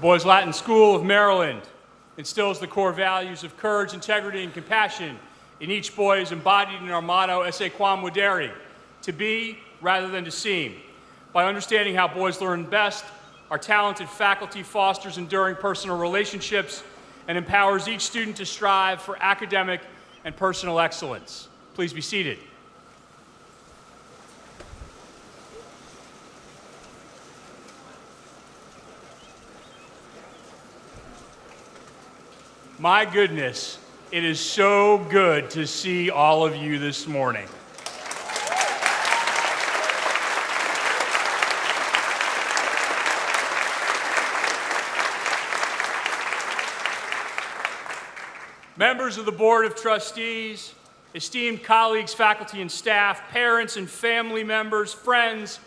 Boys Latin School of Maryland instills the core values of courage, integrity, and compassion in each boy is embodied in our motto, Esse quam videri, to be rather than to seem. By understanding how boys learn best, our talented faculty fosters enduring personal relationships and empowers each student to strive for academic and personal excellence. Please be seated. My goodness, it is so good to see all of you this morning. Members of the Board of Trustees, esteemed colleagues, faculty and staff, parents and family members, friends,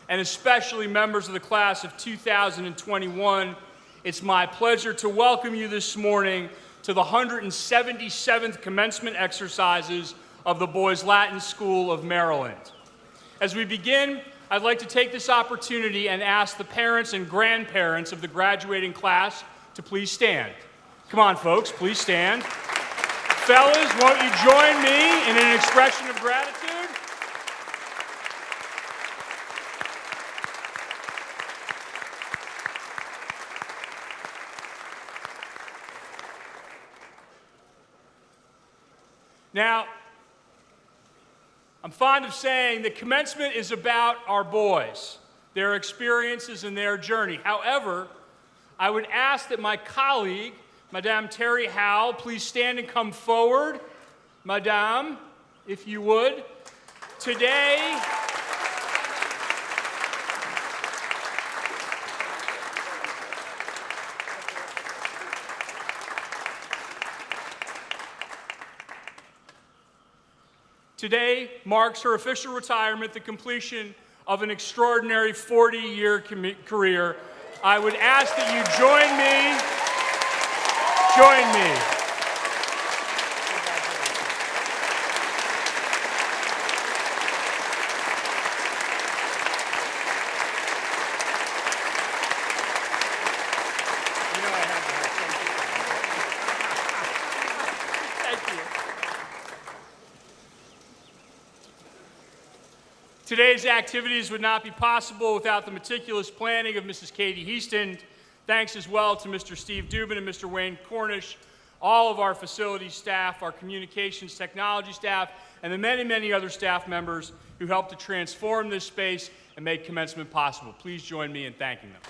and especially members of the class of 2021, it's my pleasure to welcome you this morning to the 177th Commencement exercises of the Boys Latin School of Maryland. As we begin, I'd like to take this opportunity and ask the parents and grandparents of the graduating class to please stand. Come on, folks, please stand. Fellas, won't you join me in an expression of gratitude? Now, I'm fond of saying that commencement is about our boys, their experiences and their journey. However, I would ask that my colleague, Madame Terry Howell, please stand and come forward. Madame, if you would. Today marks her official retirement, the completion of an extraordinary 40-year career. I would ask that you join me. Today's activities would not be possible without the meticulous planning of Mrs. Katie Heaston. Thanks as well to Mr. Steve Dubin and Mr. Wayne Cornish, all of our facilities staff, our communications technology staff, and the many, many other staff members who helped to transform this space and make commencement possible. Please join me in thanking them.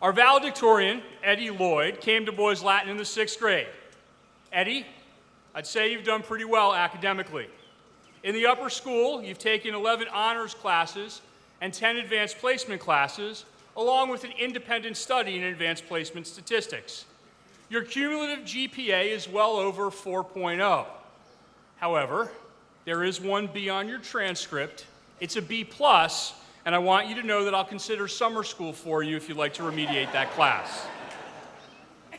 Our valedictorian, Eddie Lloyd, came to Boys Latin in the 6th grade. Eddie, I'd say you've done pretty well academically. In the upper school, you've taken 11 honors classes and 10 advanced placement classes, along with an independent study in advanced placement statistics. Your cumulative GPA is well over 4.0. However, there is one B on your transcript. It's a B+, and I want you to know that I'll consider summer school for you if you'd like to remediate that class.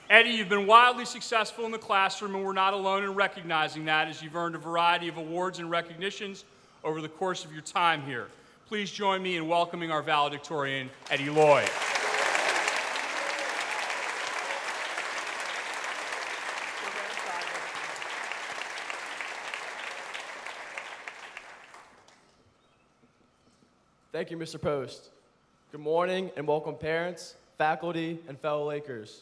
Eddie, you've been wildly successful in the classroom, and we're not alone in recognizing that, as you've earned a variety of awards and recognitions over the course of your time here. Please join me in welcoming our valedictorian, Eddie Lloyd. Thank you, Mr. Post. Good morning and welcome parents, faculty, and fellow Lakers.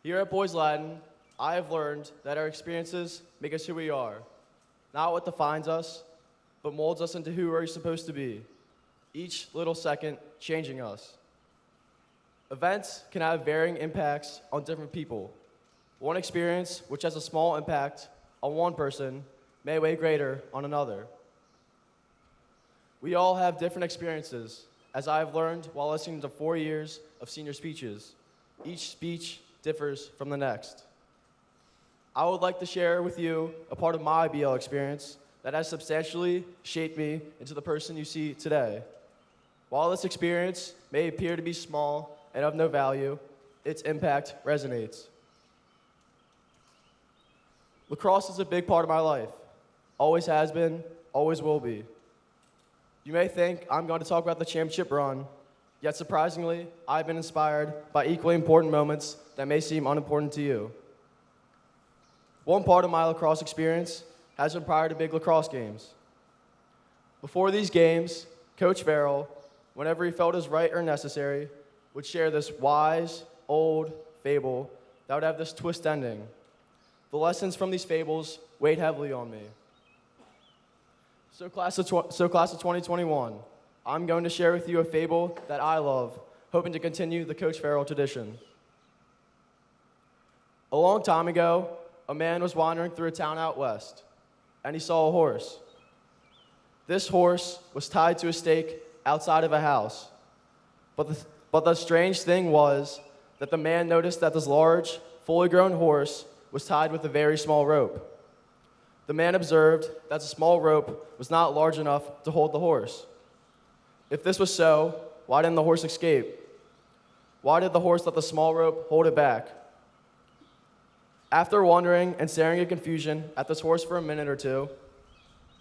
Here at Boys Latin, I have learned that our experiences make us who we are. Not what defines us, but molds us into who we're supposed to be, each little second changing us. Events can have varying impacts on different people. One experience, which has a small impact on one person, may weigh greater on another. We all have different experiences, as I have learned while listening to 4 years of senior speeches. Each speech differs from the next. I would like to share with you a part of my BL experience that has substantially shaped me into the person you see today. While this experience may appear to be small and of no value, its impact resonates. Lacrosse is a big part of my life, always has been, always will be. You may think I'm going to talk about the championship run, yet surprisingly, I've been inspired by equally important moments that may seem unimportant to you. One part of my lacrosse experience has been prior to big lacrosse games. Before these games, Coach Farrell, whenever he felt it was right or necessary, would share this wise, old fable that would have this twist ending. The lessons from these fables weighed heavily on me. So class of 2021, I'm going to share with you a fable that I love, hoping to continue the Coach Farrell tradition. A long time ago, a man was wandering through a town out west, and he saw a horse. This horse was tied to a stake outside of a house. But the strange thing was that the man noticed that this large, fully grown horse was tied with a very small rope. The man observed that the small rope was not large enough to hold the horse. If this was so, why didn't the horse escape? Why did the horse let the small rope hold it back? After wondering and staring in confusion at this horse for a minute or two,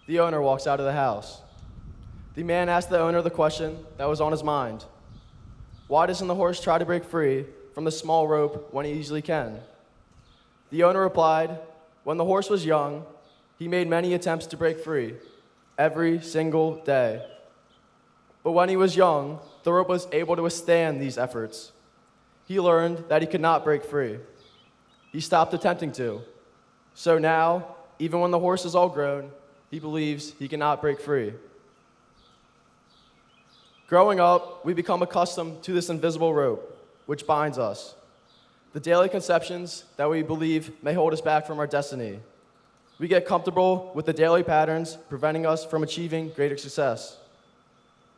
the owner walks out of the house. The man asked the owner the question that was on his mind. Why doesn't the horse try to break free from the small rope when he easily can? The owner replied, when the horse was young, he made many attempts to break free, every single day. But when he was young, the rope was able to withstand these efforts. He learned that he could not break free. He stopped attempting to. So now, even when the horse is all grown, he believes he cannot break free. Growing up, we become accustomed to this invisible rope, which binds us. The daily conceptions that we believe may hold us back from our destiny. We get comfortable with the daily patterns preventing us from achieving greater success.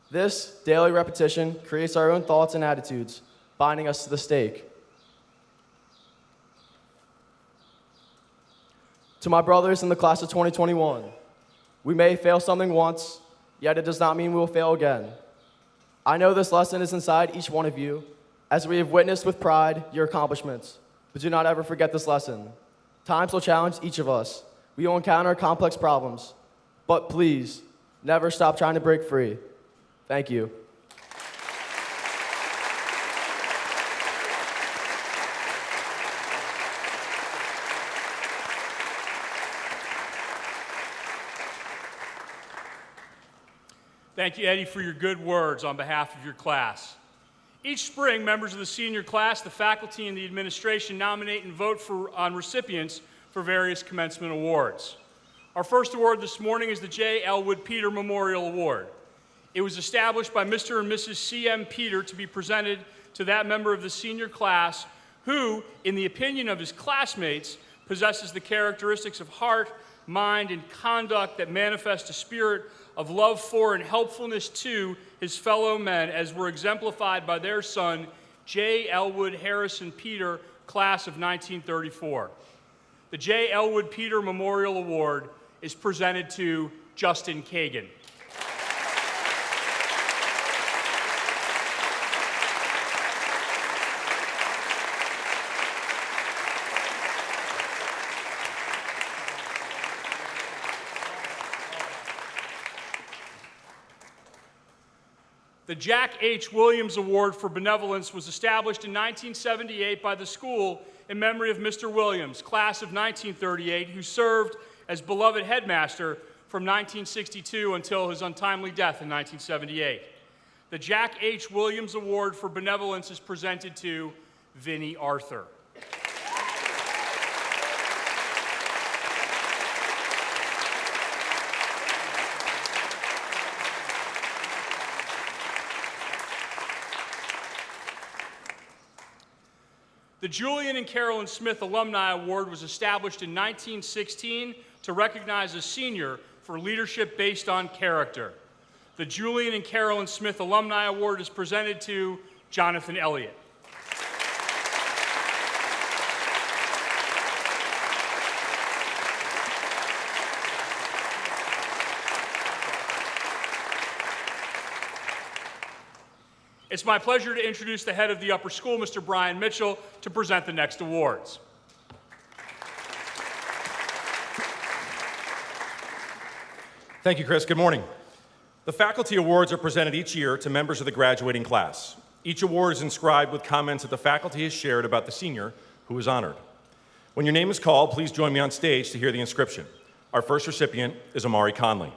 This daily repetition creates our own thoughts and attitudes, binding us to the stake. To my brothers in the class of 2021, we may fail something once, yet it does not mean we will fail again. I know this lesson is inside each one of you, as we have witnessed with pride your accomplishments. But do not ever forget this lesson. Times will challenge each of us. We will encounter complex problems. But please, never stop trying to break free. Thank you. Thank you, Eddie, for your good words on behalf of your class. Each spring, members of the senior class, the faculty, and the administration nominate and vote on recipients for various commencement awards. Our first award this morning is the J. Elwood Peter Memorial Award. It was established by Mr. and Mrs. C.M. Peter to be presented to that member of the senior class who, in the opinion of his classmates, possesses the characteristics of heart, mind, and conduct that manifest a spirit of love for and helpfulness to his fellow men, as were exemplified by their son, J. Elwood Harrison Peter, class of 1934. The J. Elwood Peter Memorial Award is presented to Justin Kagan. The Jack H. Williams Award for Benevolence was established in 1978 by the school in memory of Mr. Williams, class of 1938, who served as beloved headmaster from 1962 until his untimely death in 1978. The Jack H. Williams Award for Benevolence is presented to Vinnie Arthur. The Julian and Carolyn Smith Alumni Award was established in 1916 to recognize a senior for leadership based on character. The Julian and Carolyn Smith Alumni Award is presented to Jonathan Elliott. It's my pleasure to introduce the head of the upper school, Mr. Brian Mitchell, to present the next awards. Thank you, Chris. Good morning. The faculty awards are presented each year to members of the graduating class. Each award is inscribed with comments that the faculty has shared about the senior who is honored. When your name is called, please join me on stage to hear the inscription. Our first recipient is Amari Conley.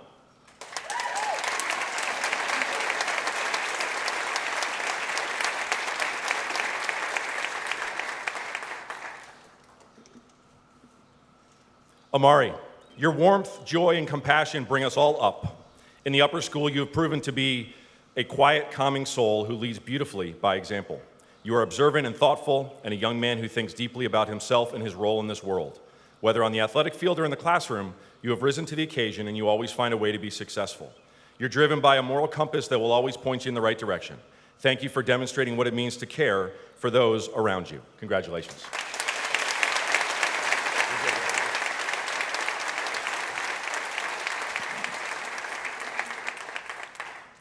Amari, your warmth, joy, and compassion bring us all up. In the upper school, you have proven to be a quiet, calming soul who leads beautifully by example. You are observant and thoughtful, and a young man who thinks deeply about himself and his role in this world. Whether on the athletic field or in the classroom, you have risen to the occasion and you always find a way to be successful. You're driven by a moral compass that will always point you in the right direction. Thank you for demonstrating what it means to care for those around you. Congratulations.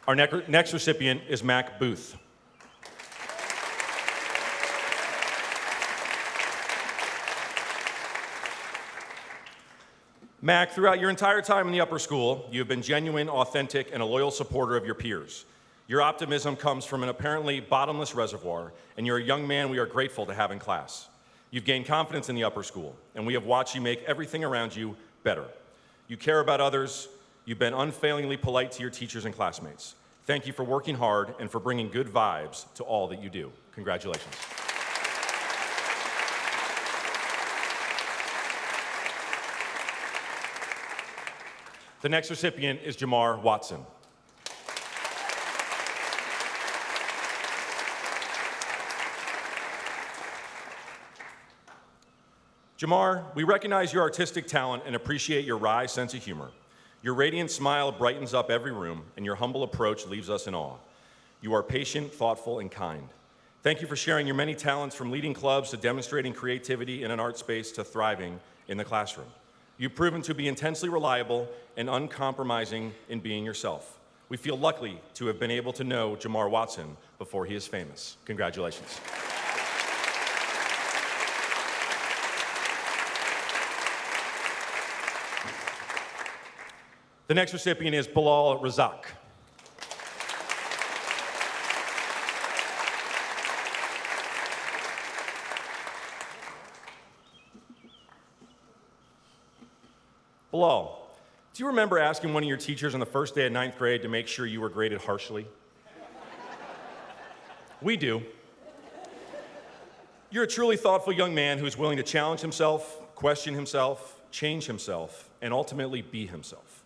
Our next recipient is Mac Booth. Mac, throughout your entire time in the upper school, you have been genuine, authentic, and a loyal supporter of your peers. Your optimism comes from an apparently bottomless reservoir, and you're a young man we are grateful to have in class. You've gained confidence in the upper school, and we have watched you make everything around you better. You care about others. You've been unfailingly polite to your teachers and classmates. Thank you for working hard and for bringing good vibes to all that you do. Congratulations. The next recipient is Jamar Watson. Jamar, we recognize your artistic talent and appreciate your wry sense of humor. Your radiant smile brightens up every room, and your humble approach leaves us in awe. You are patient, thoughtful, and kind. Thank you for sharing your many talents, from leading clubs to demonstrating creativity in an art space to thriving in the classroom. You've proven to be intensely reliable and uncompromising in being yourself. We feel lucky to have been able to know Jamar Watson before he is famous. Congratulations. The next recipient is Bilal Razak. Bilal, do you remember asking one of your teachers on the first day of 9th grade to make sure you were graded harshly? We do. You're a truly thoughtful young man who's willing to challenge himself, question himself, change himself, and ultimately be himself.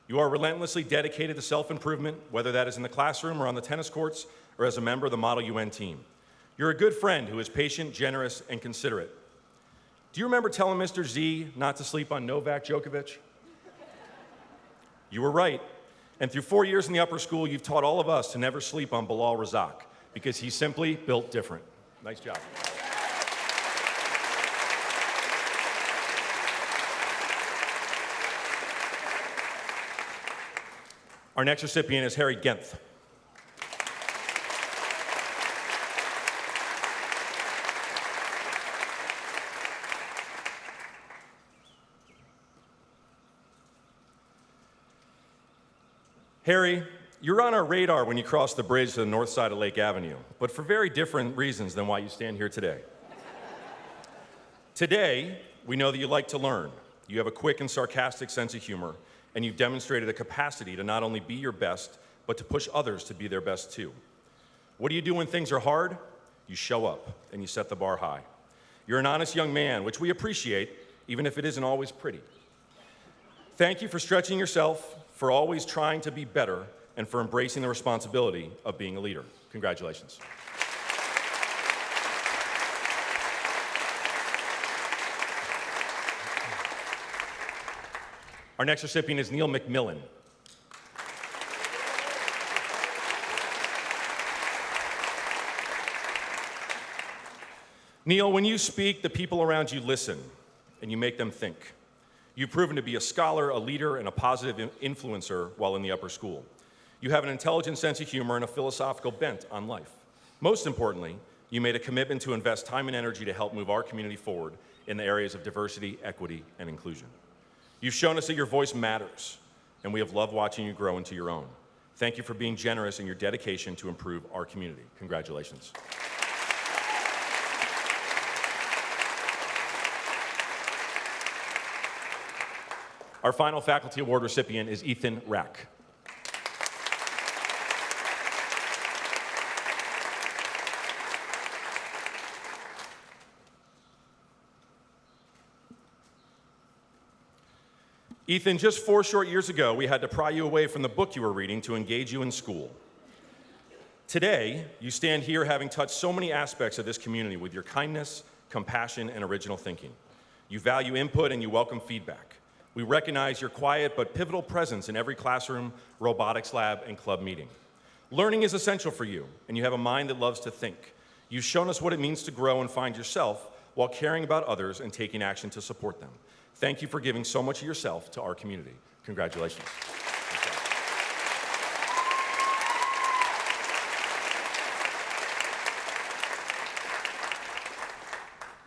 You are relentlessly dedicated to self-improvement, whether that is in the classroom or on the tennis courts or as a member of the Model UN team. You're a good friend who is patient, generous, and considerate. Do you remember telling Mr. Z not to sleep on Novak Djokovic? You were right. And through 4 years in the upper school, you've taught all of us to never sleep on Bilal Razak because he's simply built different. Nice job. Our next recipient is Harry Genth. Harry, you're on our radar when you cross the bridge to the north side of Lake Avenue, but for very different reasons than why you stand here today. Today, we know that you like to learn. You have a quick and sarcastic sense of humor, and you've demonstrated a capacity to not only be your best, but to push others to be their best too. What do you do when things are hard? You show up, and you set the bar high. You're an honest young man, which we appreciate, even if it isn't always pretty. Thank you for stretching yourself, for always trying to be better, and for embracing the responsibility of being a leader. Congratulations. Our next recipient is Neil McMillan. Neil, when you speak, the people around you listen, and you make them think. You've proven to be a scholar, a leader, and a positive influencer while in the upper school. You have an intelligent sense of humor and a philosophical bent on life. Most importantly, you made a commitment to invest time and energy to help move our community forward in the areas of diversity, equity, and inclusion. You've shown us that your voice matters. and we have loved watching you grow into your own. Thank you for being generous in your dedication to improve our community. Congratulations. Our final faculty award recipient is Ethan Rack. Ethan, just 4 short years ago, we had to pry you away from the book you were reading to engage you in school. Today, you stand here having touched so many aspects of this community with your kindness, compassion, and original thinking. You value input and you welcome feedback. We recognize your quiet but pivotal presence in every classroom, robotics lab, and club meeting. Learning is essential for you, and you have a mind that loves to think. You've shown us what it means to grow and find yourself while caring about others and taking action to support them. Thank you for giving so much of yourself to our community. Congratulations.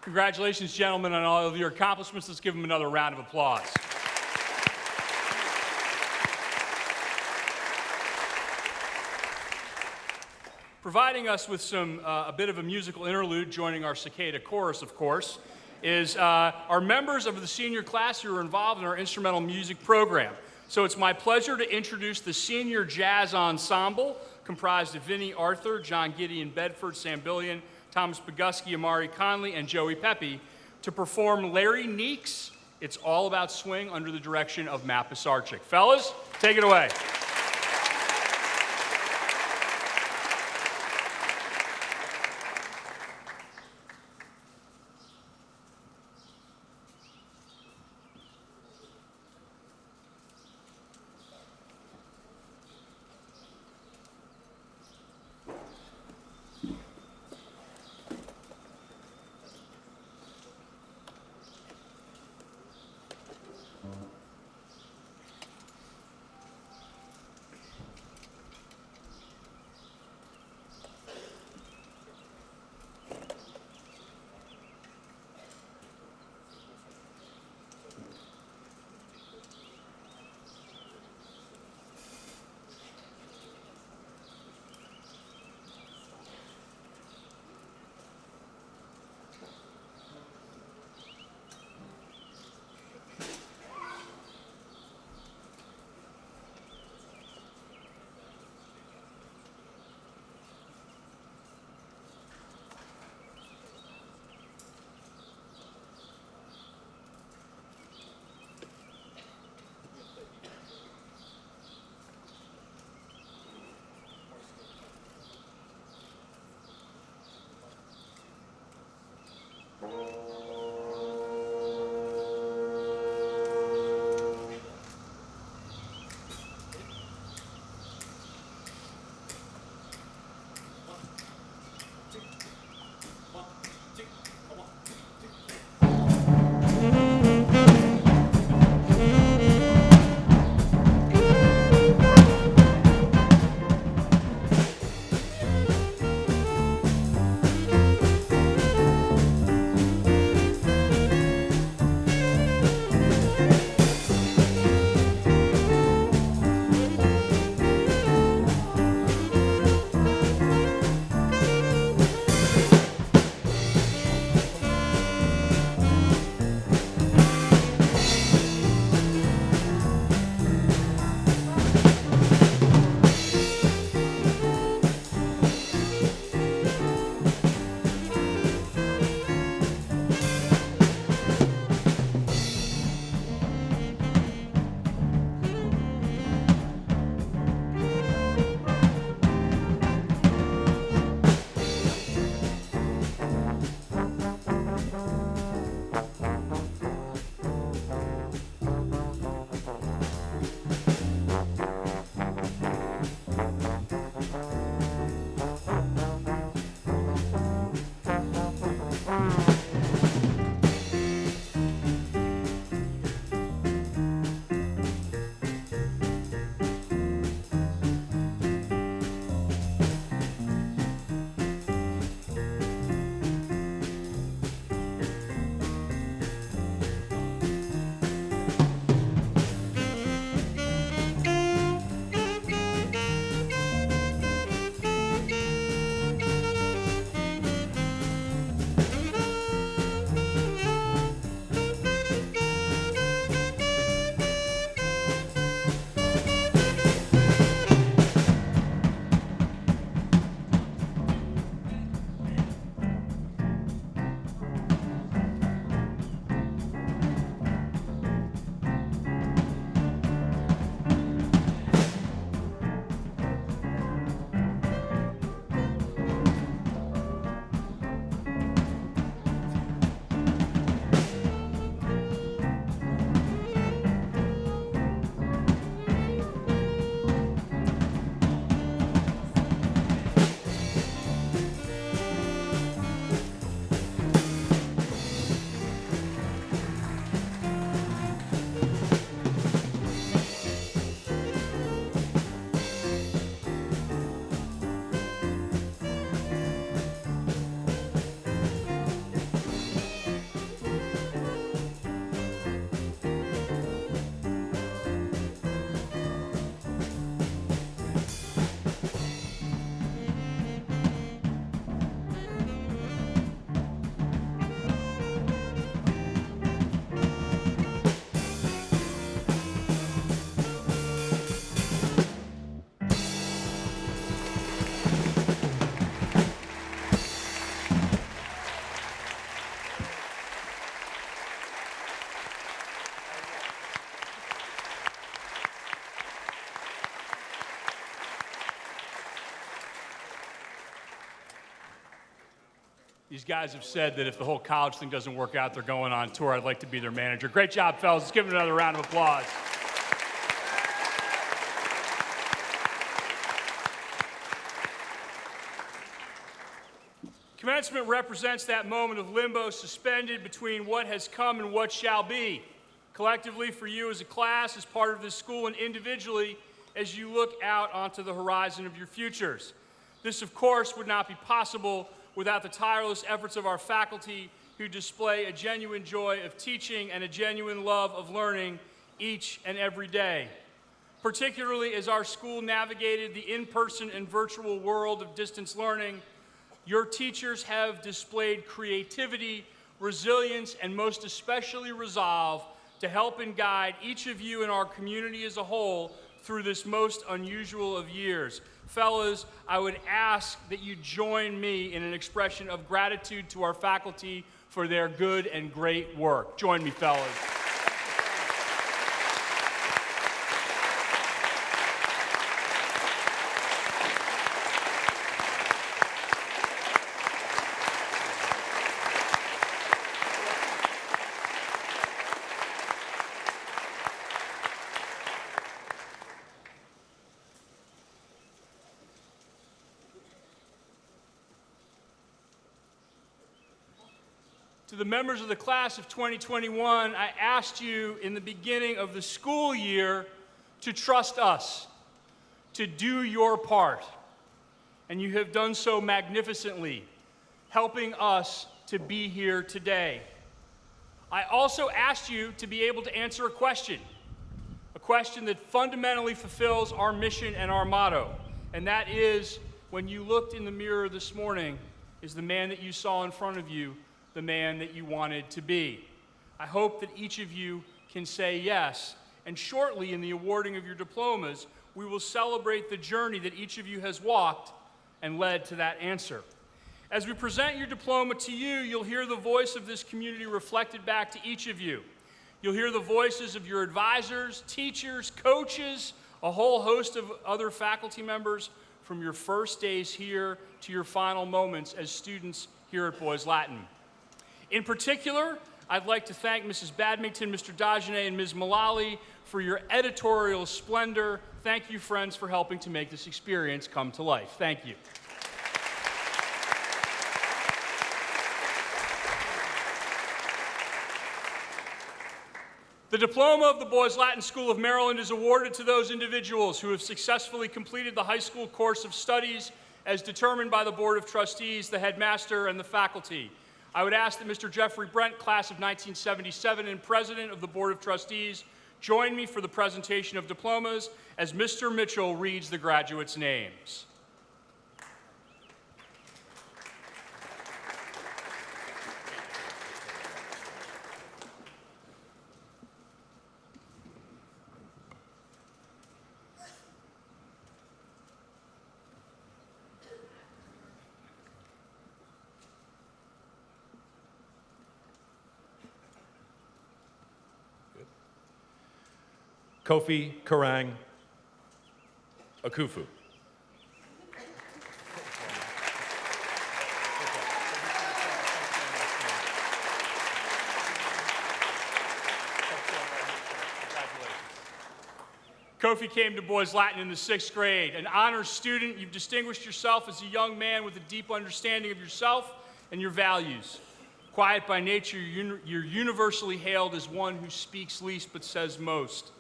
Congratulations, gentlemen, on all of your accomplishments. Let's give them another round of applause. Providing us with a bit of a musical interlude, joining our cicada chorus, of course, is our members of the senior class who are involved in our instrumental music program. So it's my pleasure to introduce the Senior Jazz Ensemble, comprised of Vinnie Arthur, John Gideon Bedford, Sam Billion, Thomas Boguski, Amari Conley, and Joey Pepe, to perform Larry Neek's It's All About Swing under the direction of Matt Pisarczyk. Fellas, take it away. These guys have said that if the whole college thing doesn't work out, they're going on tour. I'd like to be their manager. Great job, fellas. Let's give them another round of applause. Commencement represents that moment of limbo suspended between what has come and what shall be. Collectively, for you as a class, as part of this school, and individually, as you look out onto the horizon of your futures. This, of course, would not be possible without the tireless efforts of our faculty who display a genuine joy of teaching and a genuine love of learning each and every day. Particularly as our school navigated the in-person and virtual world of distance learning, your teachers have displayed creativity, resilience, and most especially resolve to help and guide each of you in our community as a whole through this most unusual of years. Fellas, I would ask that you join me in an expression of gratitude to our faculty for their good and great work. Join me, fellas. To the members of the class of 2021, I asked you in the beginning of the school year to trust us, to do your part. And you have done so magnificently, helping us to be here today. I also asked you to be able to answer a question that fundamentally fulfills our mission and our motto. And that is, when you looked in the mirror this morning, is the man that you saw in front of you the man that you wanted to be? I hope that each of you can say yes, and shortly in the awarding of your diplomas, we will celebrate the journey that each of you has walked and led to that answer. As we present your diploma to you, you'll hear the voice of this community reflected back to each of you. You'll hear the voices of your advisors, teachers, coaches, a whole host of other faculty members from your first days here to your final moments as students here at Boys Latin. In particular, I'd like to thank Mrs. Badmington, Mr. Dagenet, and Ms. Mullally for your editorial splendor. Thank you, friends, for helping to make this experience come to life. Thank you. The diploma of the Boys Latin School of Maryland is awarded to those individuals who have successfully completed the high school course of studies as determined by the Board of Trustees, the headmaster, and the faculty. I would ask that Mr. Jeffrey Brent, class of 1977 and president of the Board of Trustees, join me for the presentation of diplomas as Mr. Mitchell reads the graduates' names. Kofi Karang Akufu. Kofi came to Boys Latin in the 6th grade. An honors student, you've distinguished yourself as a young man with a deep understanding of yourself and your values. Quiet by nature, you're universally hailed as one who speaks least but says most.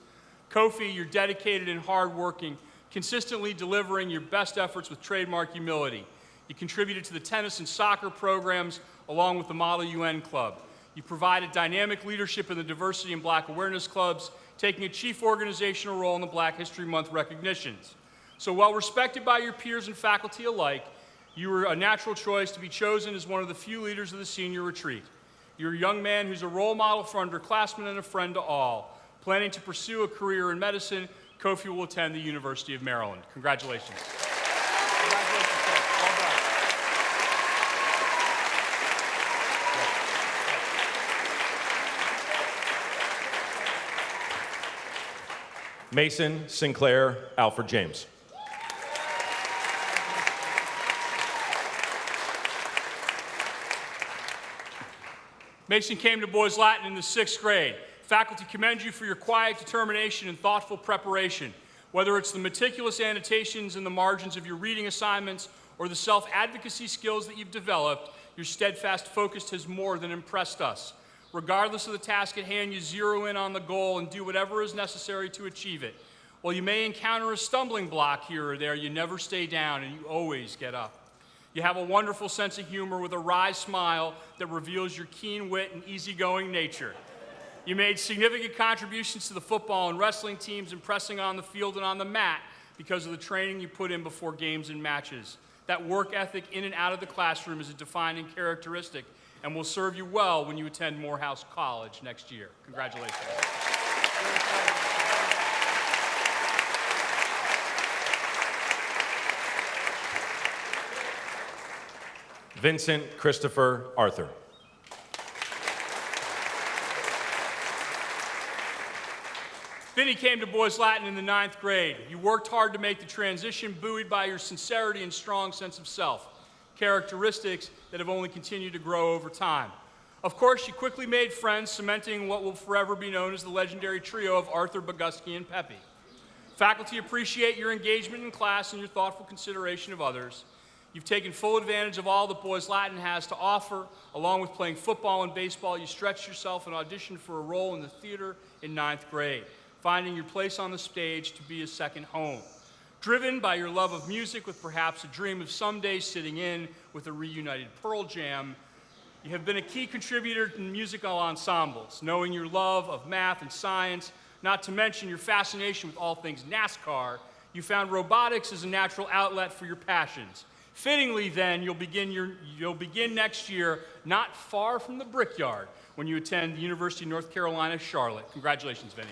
Kofi, you're dedicated and hardworking, consistently delivering your best efforts with trademark humility. You contributed to the tennis and soccer programs along with the Model UN Club. You provided dynamic leadership in the diversity and black awareness clubs, taking a chief organizational role in the Black History Month recognitions. So while respected by your peers and faculty alike, you were a natural choice to be chosen as one of the few leaders of the senior retreat. You're a young man who's a role model for underclassmen and a friend to all. Planning to pursue a career in medicine, Kofi will attend the University of Maryland. Congratulations. Congratulations, Kofi. Well done. Mason Sinclair Alfred James. Mason came to Boys Latin in the 6th grade. Faculty commend you for your quiet determination and thoughtful preparation. Whether it's the meticulous annotations in the margins of your reading assignments or the self-advocacy skills that you've developed, your steadfast focus has more than impressed us. Regardless of the task at hand, you zero in on the goal and do whatever is necessary to achieve it. While you may encounter a stumbling block here or there, you never stay down and you always get up. You have a wonderful sense of humor with a wry smile that reveals your keen wit and easygoing nature. You made significant contributions to the football and wrestling teams, impressing on the field and on the mat because of the training you put in before games and matches. That work ethic in and out of the classroom is a defining characteristic and will serve you well when you attend Morehouse College next year. Congratulations. Vincent Christopher Arthur. Vinny came to Boys Latin in the 9th grade. You worked hard to make the transition, buoyed by your sincerity and strong sense of self, characteristics that have only continued to grow over time. Of course, you quickly made friends, cementing what will forever be known as the legendary trio of Arthur, Boguski, and Pepe. Faculty appreciate your engagement in class and your thoughtful consideration of others. You've taken full advantage of all that Boys Latin has to offer. Along with playing football and baseball, you stretched yourself and auditioned for a role in the theater in 9th grade, finding your place on the stage to be a second home. Driven by your love of music with perhaps a dream of someday sitting in with a reunited Pearl Jam, you have been a key contributor in musical ensembles, knowing your love of math and science, not to mention your fascination with all things NASCAR. You found robotics as a natural outlet for your passions. Fittingly, then, you'll begin next year not far from the Brickyard when you attend the University of North Carolina, Charlotte. Congratulations, Vinny.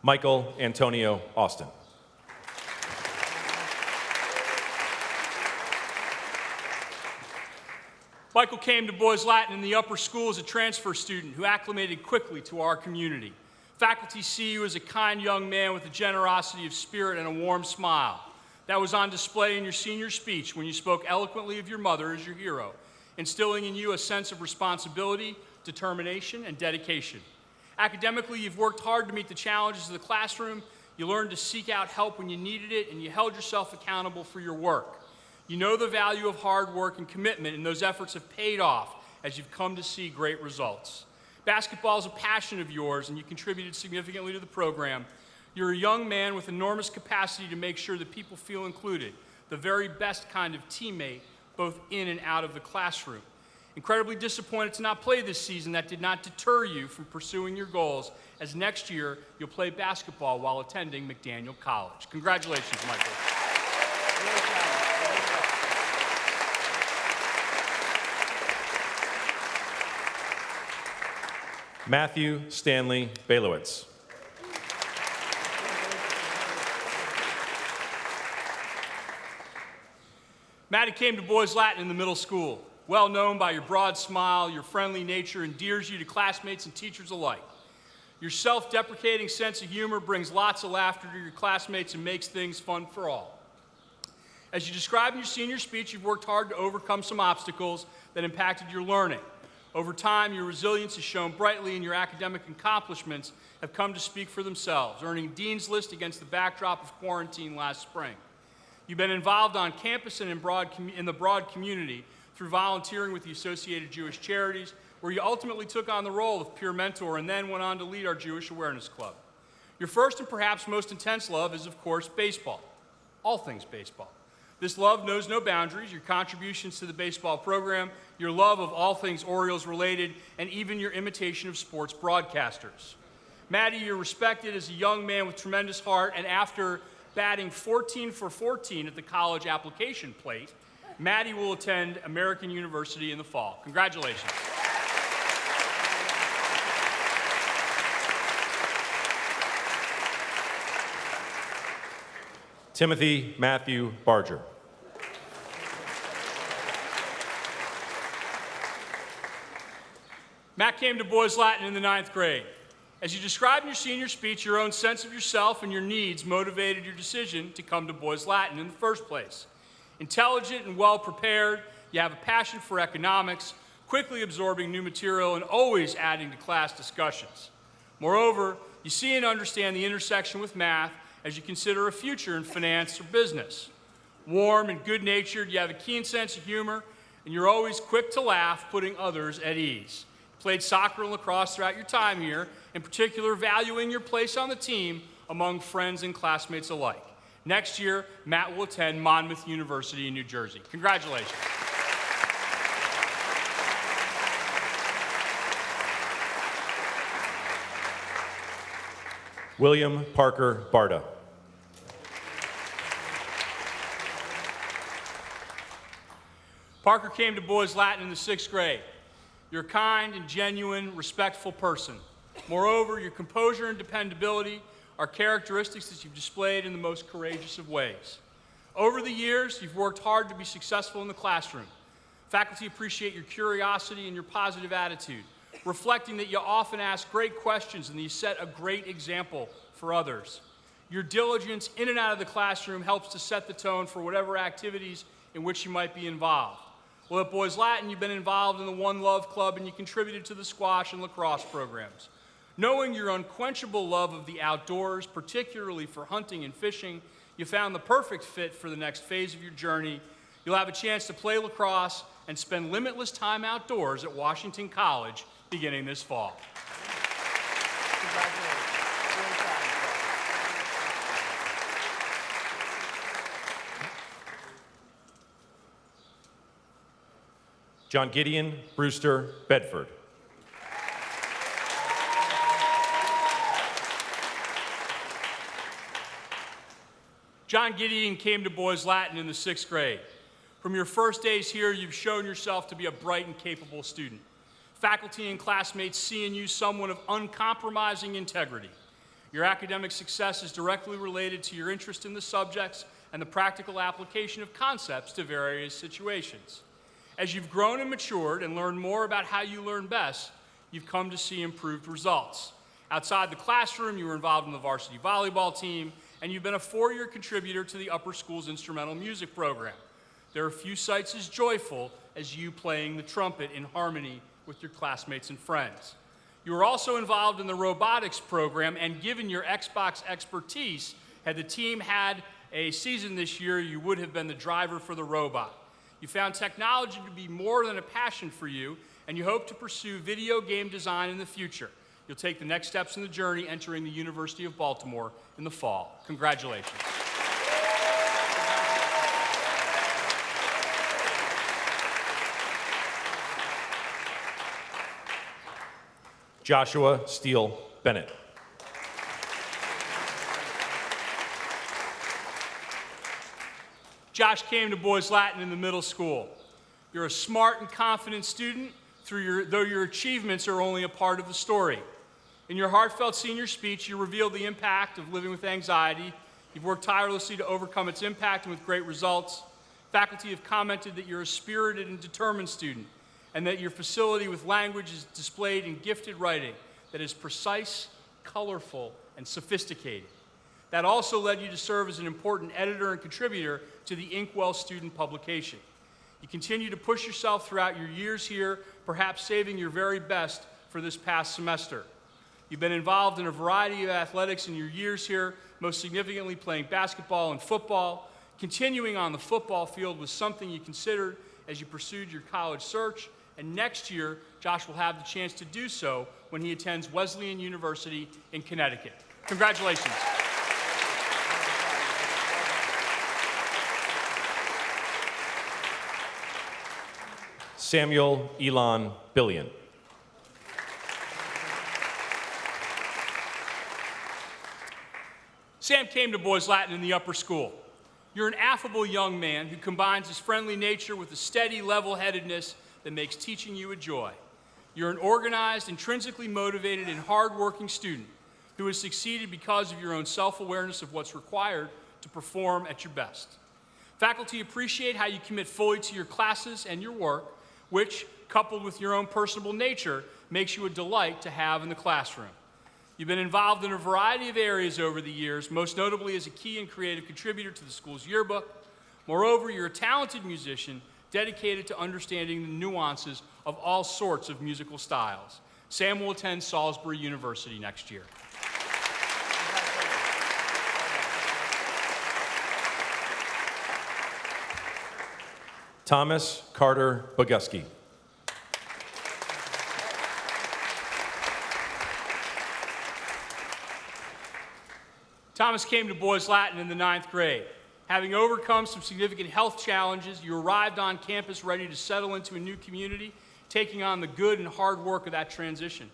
Michael Antonio Austin. Michael came to Boys Latin in the upper school as a transfer student who acclimated quickly to our community. Faculty see you as a kind young man with a generosity of spirit and a warm smile. That was on display in your senior speech when you spoke eloquently of your mother as your hero, instilling in you a sense of responsibility, determination, and dedication. Academically, you've worked hard to meet the challenges of the classroom. You learned to seek out help when you needed it, and you held yourself accountable for your work. You know the value of hard work and commitment, and those efforts have paid off as you've come to see great results. Basketball is a passion of yours, and you contributed significantly to the program. You're a young man with enormous capacity to make sure that people feel included, the very best kind of teammate, both in and out of the classroom. Incredibly disappointed to not play this season. That did not deter you from pursuing your goals, as next year you'll play basketball while attending McDaniel College. Congratulations, Michael. Matthew Stanley Bailowitz. Matty came to Boys Latin in the middle school. Well known by your broad smile, your friendly nature endears you to classmates and teachers alike. Your self-deprecating sense of humor brings lots of laughter to your classmates and makes things fun for all. As you described in your senior speech, you've worked hard to overcome some obstacles that impacted your learning. Over time, your resilience has shown brightly, and your academic accomplishments have come to speak for themselves, earning Dean's List against the backdrop of quarantine last spring. You've been involved on campus and in the broad community through volunteering with the Associated Jewish Charities, where you ultimately took on the role of peer mentor and then went on to lead our Jewish Awareness Club. Your first and perhaps most intense love is, of course, baseball, all things baseball. This love knows no boundaries. Your contributions to the baseball program, your love of all things Orioles related, and even your imitation of sports broadcasters. Matty, you're respected as a young man with tremendous heart, and after batting 14 for 14 at the college application plate, Matty will attend American University in the fall. Congratulations. Timothy Matthew Barger. Matt came to Boys Latin in the 9th grade. As you described in your senior speech, your own sense of yourself and your needs motivated your decision to come to Boys Latin in the first place. Intelligent and well-prepared, you have a passion for economics, quickly absorbing new material and always adding to class discussions. Moreover, you see and understand the intersection with math as you consider a future in finance or business. Warm and good-natured, you have a keen sense of humor, and you're always quick to laugh, putting others at ease. You played soccer and lacrosse throughout your time here, in particular valuing your place on the team among friends and classmates alike. Next year, Matt will attend Monmouth University in New Jersey. Congratulations. William Parker Barta. Parker came to Boys Latin in the 6th grade. You're a kind and genuine, respectful person. Moreover, your composure and dependability are characteristics that you've displayed in the most courageous of ways. Over the years, you've worked hard to be successful in the classroom. Faculty appreciate your curiosity and your positive attitude, reflecting that you often ask great questions and that you set a great example for others. Your diligence in and out of the classroom helps to set the tone for whatever activities in which you might be involved. Well, at Boys Latin, you've been involved in the One Love Club and you contributed to the squash and lacrosse programs. Knowing your unquenchable love of the outdoors, particularly for hunting and fishing, you found the perfect fit for the next phase of your journey. You'll have a chance to play lacrosse and spend limitless time outdoors at Washington College beginning this fall. Congratulations. John Gideon Brewster Bedford. John Gideon came to Boys Latin in the 6th grade. From your first days here, you've shown yourself to be a bright and capable student. Faculty and classmates see in you someone of uncompromising integrity. Your academic success is directly related to your interest in the subjects and the practical application of concepts to various situations. As you've grown and matured and learned more about how you learn best, you've come to see improved results. Outside the classroom, you were involved in the varsity volleyball team, and you've been a 4-year contributor to the upper school's instrumental music program. There are few sights as joyful as you playing the trumpet in harmony with your classmates and friends. You were also involved in the robotics program, and given your Xbox expertise, had the team had a season this year, you would have been the driver for the robot. You found technology to be more than a passion for you, and you hope to pursue video game design in the future. You'll take the next steps in the journey entering the University of Baltimore in the fall. Congratulations. Joshua Steele Bennett. Josh came to Boys Latin in the middle school. You're a smart and confident student, though your achievements are only a part of the story. In your heartfelt senior speech, you revealed the impact of living with anxiety. You've worked tirelessly to overcome its impact and with great results. Faculty have commented that you're a spirited and determined student, and that your facility with language is displayed in gifted writing that is precise, colorful, and sophisticated. That also led you to serve as an important editor and contributor to the Inkwell student publication. You continue to push yourself throughout your years here, perhaps saving your very best for this past semester. You've been involved in a variety of athletics in your years here, most significantly playing basketball and football. Continuing on the football field was something you considered as you pursued your college search, and next year, Josh will have the chance to do so when he attends Wesleyan University in Connecticut. Congratulations. Samuel Elon Billion. Sam came to Boys Latin in the upper school. You're an affable young man who combines his friendly nature with a steady level-headedness that makes teaching you a joy. You're an organized, intrinsically motivated, and hard-working student who has succeeded because of your own self-awareness of what's required to perform at your best. Faculty appreciate how you commit fully to your classes and your work, which, coupled with your own personable nature, makes you a delight to have in the classroom. You've been involved in a variety of areas over the years, most notably as a key and creative contributor to the school's yearbook. Moreover, you're a talented musician dedicated to understanding the nuances of all sorts of musical styles. Sam will attend Salisbury University next year. Thomas Carter Boguski. Thomas came to Boys Latin in the 9th grade. Having overcome some significant health challenges, you arrived on campus ready to settle into a new community, taking on the good and hard work of that transition.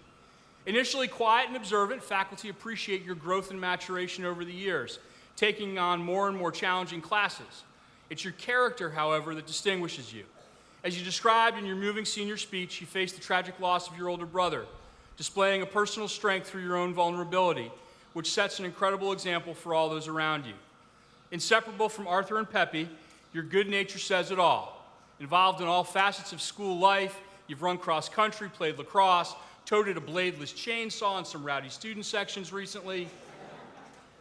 Initially quiet and observant, faculty appreciate your growth and maturation over the years, taking on more and more challenging classes. It's your character, however, that distinguishes you. As you described in your moving senior speech, you faced the tragic loss of your older brother, displaying a personal strength through your own vulnerability, which sets an incredible example for all those around you. Inseparable from Arthur and Pepe, your good nature says it all. Involved in all facets of school life, you've run cross country, played lacrosse, toted a bladeless chainsaw in some rowdy student sections recently,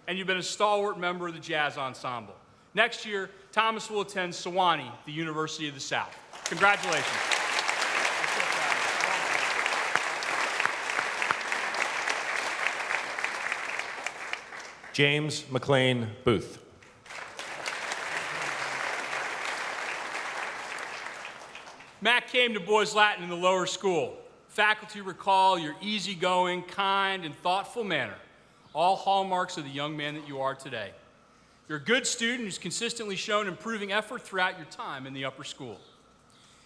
and you've been a stalwart member of the jazz ensemble. Next year, Thomas will attend Sewanee, the University of the South. Congratulations. James McLean Booth. Matt came to Boys Latin in the lower school. Faculty recall your easygoing, kind, and thoughtful manner, all hallmarks of the young man that you are today. You're a good student who's consistently shown improving effort throughout your time in the upper school.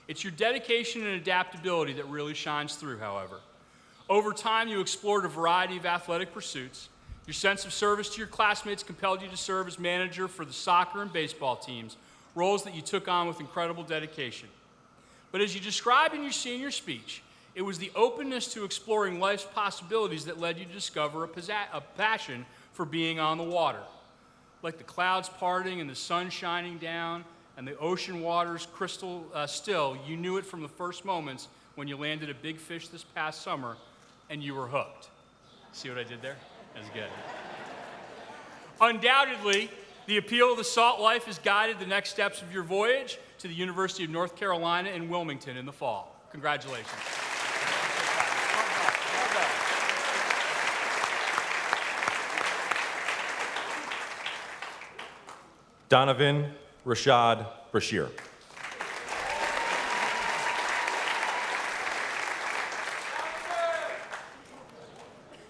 It's your dedication and adaptability that really shines through, however. Over time, you explored a variety of athletic pursuits. Your sense of service to your classmates compelled you to serve as manager for the soccer and baseball teams, roles that you took on with incredible dedication. But as you described in your senior speech, it was the openness to exploring life's possibilities that led you to discover a passion for being on the water. Like the clouds parting and the sun shining down and the ocean waters crystal still, you knew it from the first moments when you landed a big fish this past summer and you were hooked. See what I did there? That's good. Undoubtedly, the appeal of the salt life has guided the next steps of your voyage to the University of North Carolina in Wilmington in the fall. Congratulations. Donovan Rashad Brashear.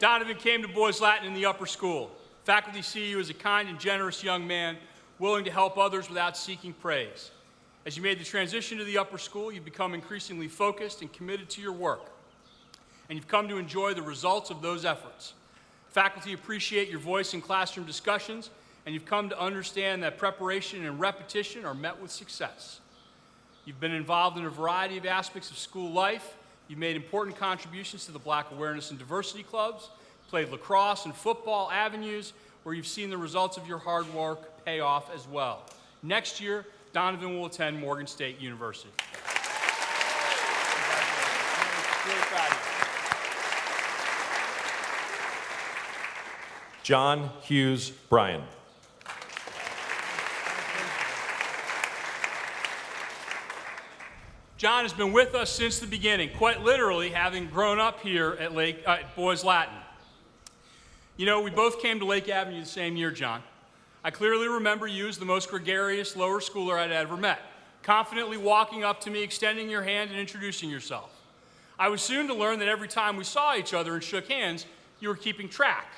Donovan came to Boys Latin in the upper school. Faculty see you as a kind and generous young man, willing to help others without seeking praise. As you made the transition to the upper school, you've become increasingly focused and committed to your work, and you've come to enjoy the results of those efforts. Faculty appreciate your voice in classroom discussions, and you've come to understand that preparation and repetition are met with success. You've been involved in a variety of aspects of school life. You've made important contributions to the Black Awareness and Diversity Clubs, played lacrosse and football avenues, where you've seen the results of your hard work pay off as well. Next year, Donovan will attend Morgan State University. Really proud of you. John Hughes Bryan. John has been with us since the beginning, quite literally having grown up here at Boys Latin. You know, we both came to Lake Avenue the same year, John. I clearly remember you as the most gregarious lower schooler I'd ever met, confidently walking up to me, extending your hand, and introducing yourself. I was soon to learn that every time we saw each other and shook hands, you were keeping track.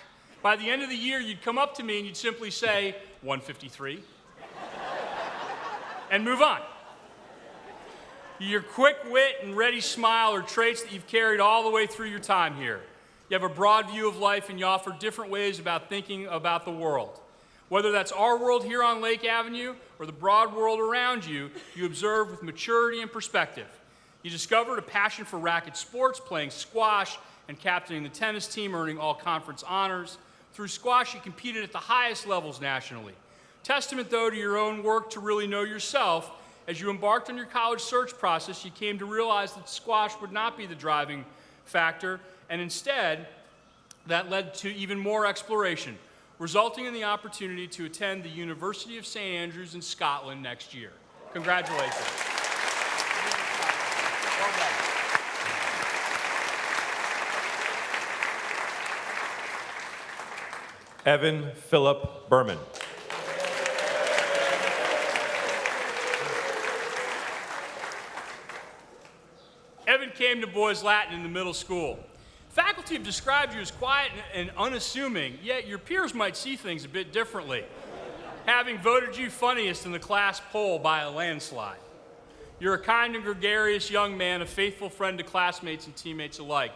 By the end of the year, you'd come up to me and you'd simply say, 153, and move on. Your quick wit and ready smile are traits that you've carried all the way through your time here. You have a broad view of life and you offer different ways about thinking about the world. Whether that's our world here on Lake Avenue or the broad world around you, you observe with maturity and perspective. You discovered a passion for racket sports, playing squash and captaining the tennis team, earning all conference honors. Through squash, you competed at the highest levels nationally. Testament, though, to your own work to really know yourself. As you embarked on your college search process, you came to realize that squash would not be the driving factor, and instead, that led to even more exploration, resulting in the opportunity to attend the University of St. Andrews in Scotland next year. Congratulations. Well done. Evan Philip Berman. Evan came to Boys Latin in the middle school. Faculty have described you as quiet and unassuming, yet your peers might see things a bit differently, having voted you funniest in the class poll by a landslide. You're a kind and gregarious young man, a faithful friend to classmates and teammates alike.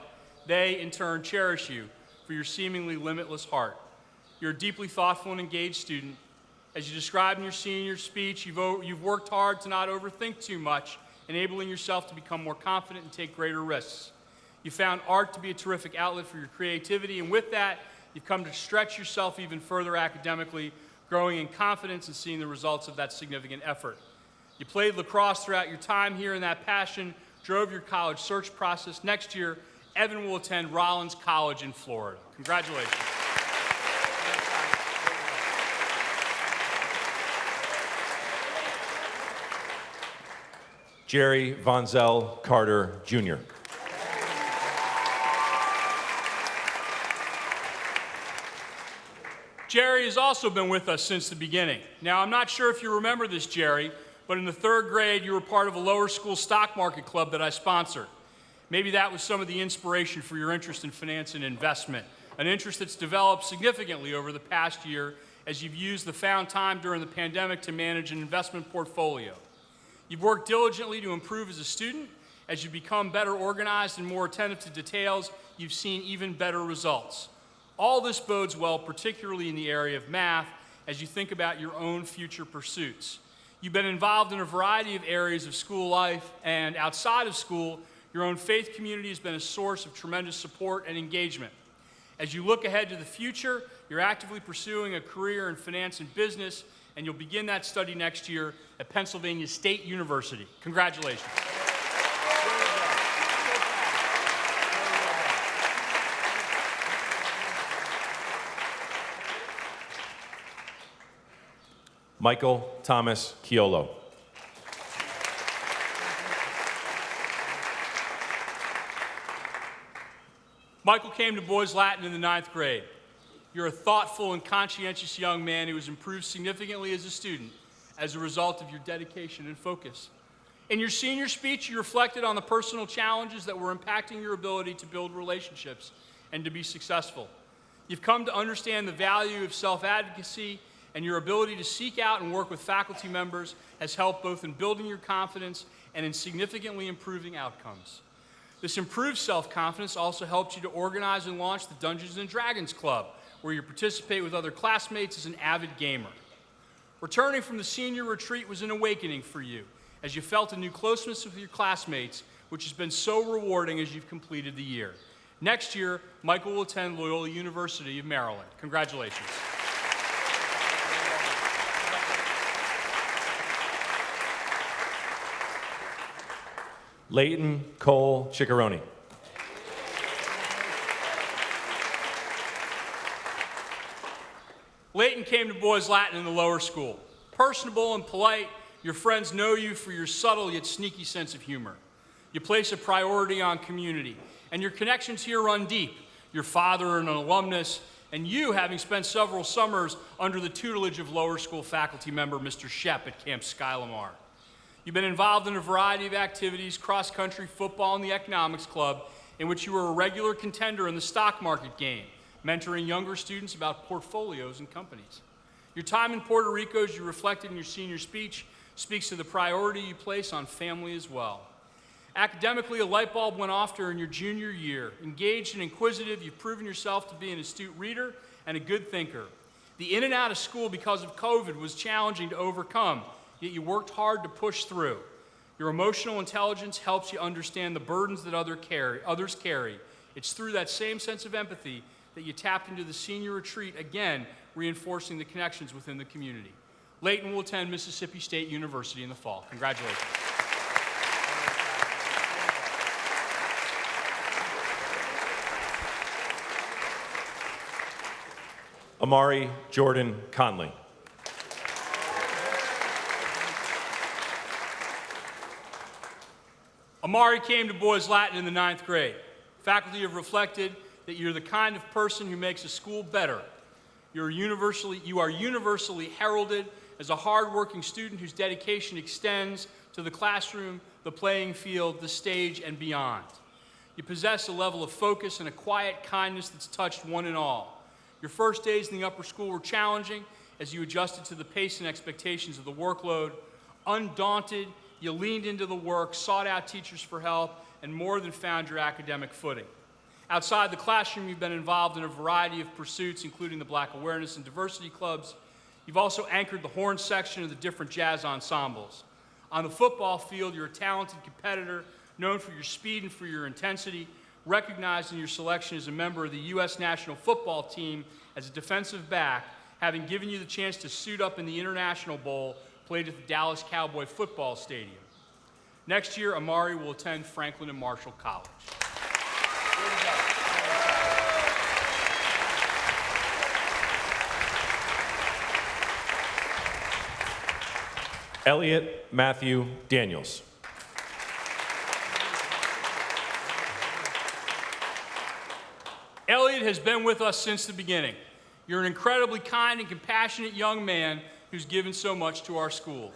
They, in turn, cherish you for your seemingly limitless heart. You're a deeply thoughtful and engaged student. As you described in your senior speech, you've worked hard to not overthink too much, enabling yourself to become more confident and take greater risks. You found art to be a terrific outlet for your creativity, and with that, you've come to stretch yourself even further academically, growing in confidence and seeing the results of that significant effort. You played lacrosse throughout your time here, and that passion drove your college search process. Next year, Evan will attend Rollins College in Florida. Congratulations. Jerry Vonzel Carter, Jr. Jerry has also been with us since the beginning. Now, I'm not sure if you remember this, Jerry, but in the 3rd grade, you were part of a lower school stock market club that I sponsored. Maybe that was some of the inspiration for your interest in finance and investment, an interest that's developed significantly over the past year as you've used the found time during the pandemic to manage an investment portfolio. You've worked diligently to improve as a student. As you become better organized and more attentive to details, you've seen even better results. All this bodes well, particularly in the area of math, as you think about your own future pursuits. You've been involved in a variety of areas of school life, and outside of school, your own faith community has been a source of tremendous support and engagement. As you look ahead to the future, you're actively pursuing a career in finance and business, and you'll begin that study next year at Pennsylvania State University. Congratulations. Michael Thomas Chiolo. Michael came to Boys Latin in the 9th grade. You're a thoughtful and conscientious young man who has improved significantly as a student as a result of your dedication and focus. In your senior speech, you reflected on the personal challenges that were impacting your ability to build relationships and to be successful. You've come to understand the value of self-advocacy, and your ability to seek out and work with faculty members has helped both in building your confidence and in significantly improving outcomes. This improved self-confidence also helped you to organize and launch the Dungeons & Dragons Club, where you participate with other classmates as an avid gamer. Returning from the senior retreat was an awakening for you, as you felt a new closeness with your classmates, which has been so rewarding as you've completed the year. Next year, Michael will attend Loyola University of Maryland. Congratulations. Leighton Cole Ciccaroni. Leighton came to Boys Latin in the lower school. Personable and polite, your friends know you for your subtle yet sneaky sense of humor. You place a priority on community, and your connections here run deep. Your father an alumnus, and you having spent several summers under the tutelage of lower school faculty member Mr. Shep at Camp Skylamar. You've been involved in a variety of activities, cross-country, football, and the economics club, in which you were a regular contender in the stock market game, mentoring younger students about portfolios and companies. Your time in Puerto Rico, as you reflected in your senior speech, speaks to the priority you place on family as well. Academically, a light bulb went off during your junior year. Engaged and inquisitive, you've proven yourself to be an astute reader and a good thinker. The in and out of school because of COVID was challenging to overcome, yet you worked hard to push through. Your emotional intelligence helps you understand the burdens that others carry. It's through that same sense of empathy that you tapped into the senior retreat, again, reinforcing the connections within the community. Leighton will attend Mississippi State University in the fall. Congratulations. Amari Jordan Conley. Amari came to Boys Latin in the 9th grade. Faculty have reflected that you're the kind of person who makes a school better. You are universally heralded as a hardworking student whose dedication extends to the classroom, the playing field, the stage, and beyond. You possess a level of focus and a quiet kindness that's touched one and all. Your first days in the upper school were challenging as you adjusted to the pace and expectations of the workload. Undaunted, you leaned into the work, sought out teachers for help, and more than found your academic footing. Outside the classroom, you've been involved in a variety of pursuits, including the Black Awareness and Diversity Clubs. You've also anchored the horn section of the different jazz ensembles. On the football field, you're a talented competitor, known for your speed and for your intensity, recognized in your selection as a member of the U.S. national football team as a defensive back, having given you the chance to suit up in the International Bowl played at the Dallas Cowboy football stadium. Next year, Amari will attend Franklin and Marshall College. Elliot Matthew Daniels. Elliot has been with us since the beginning. You're an incredibly kind and compassionate young man who's given so much to our school.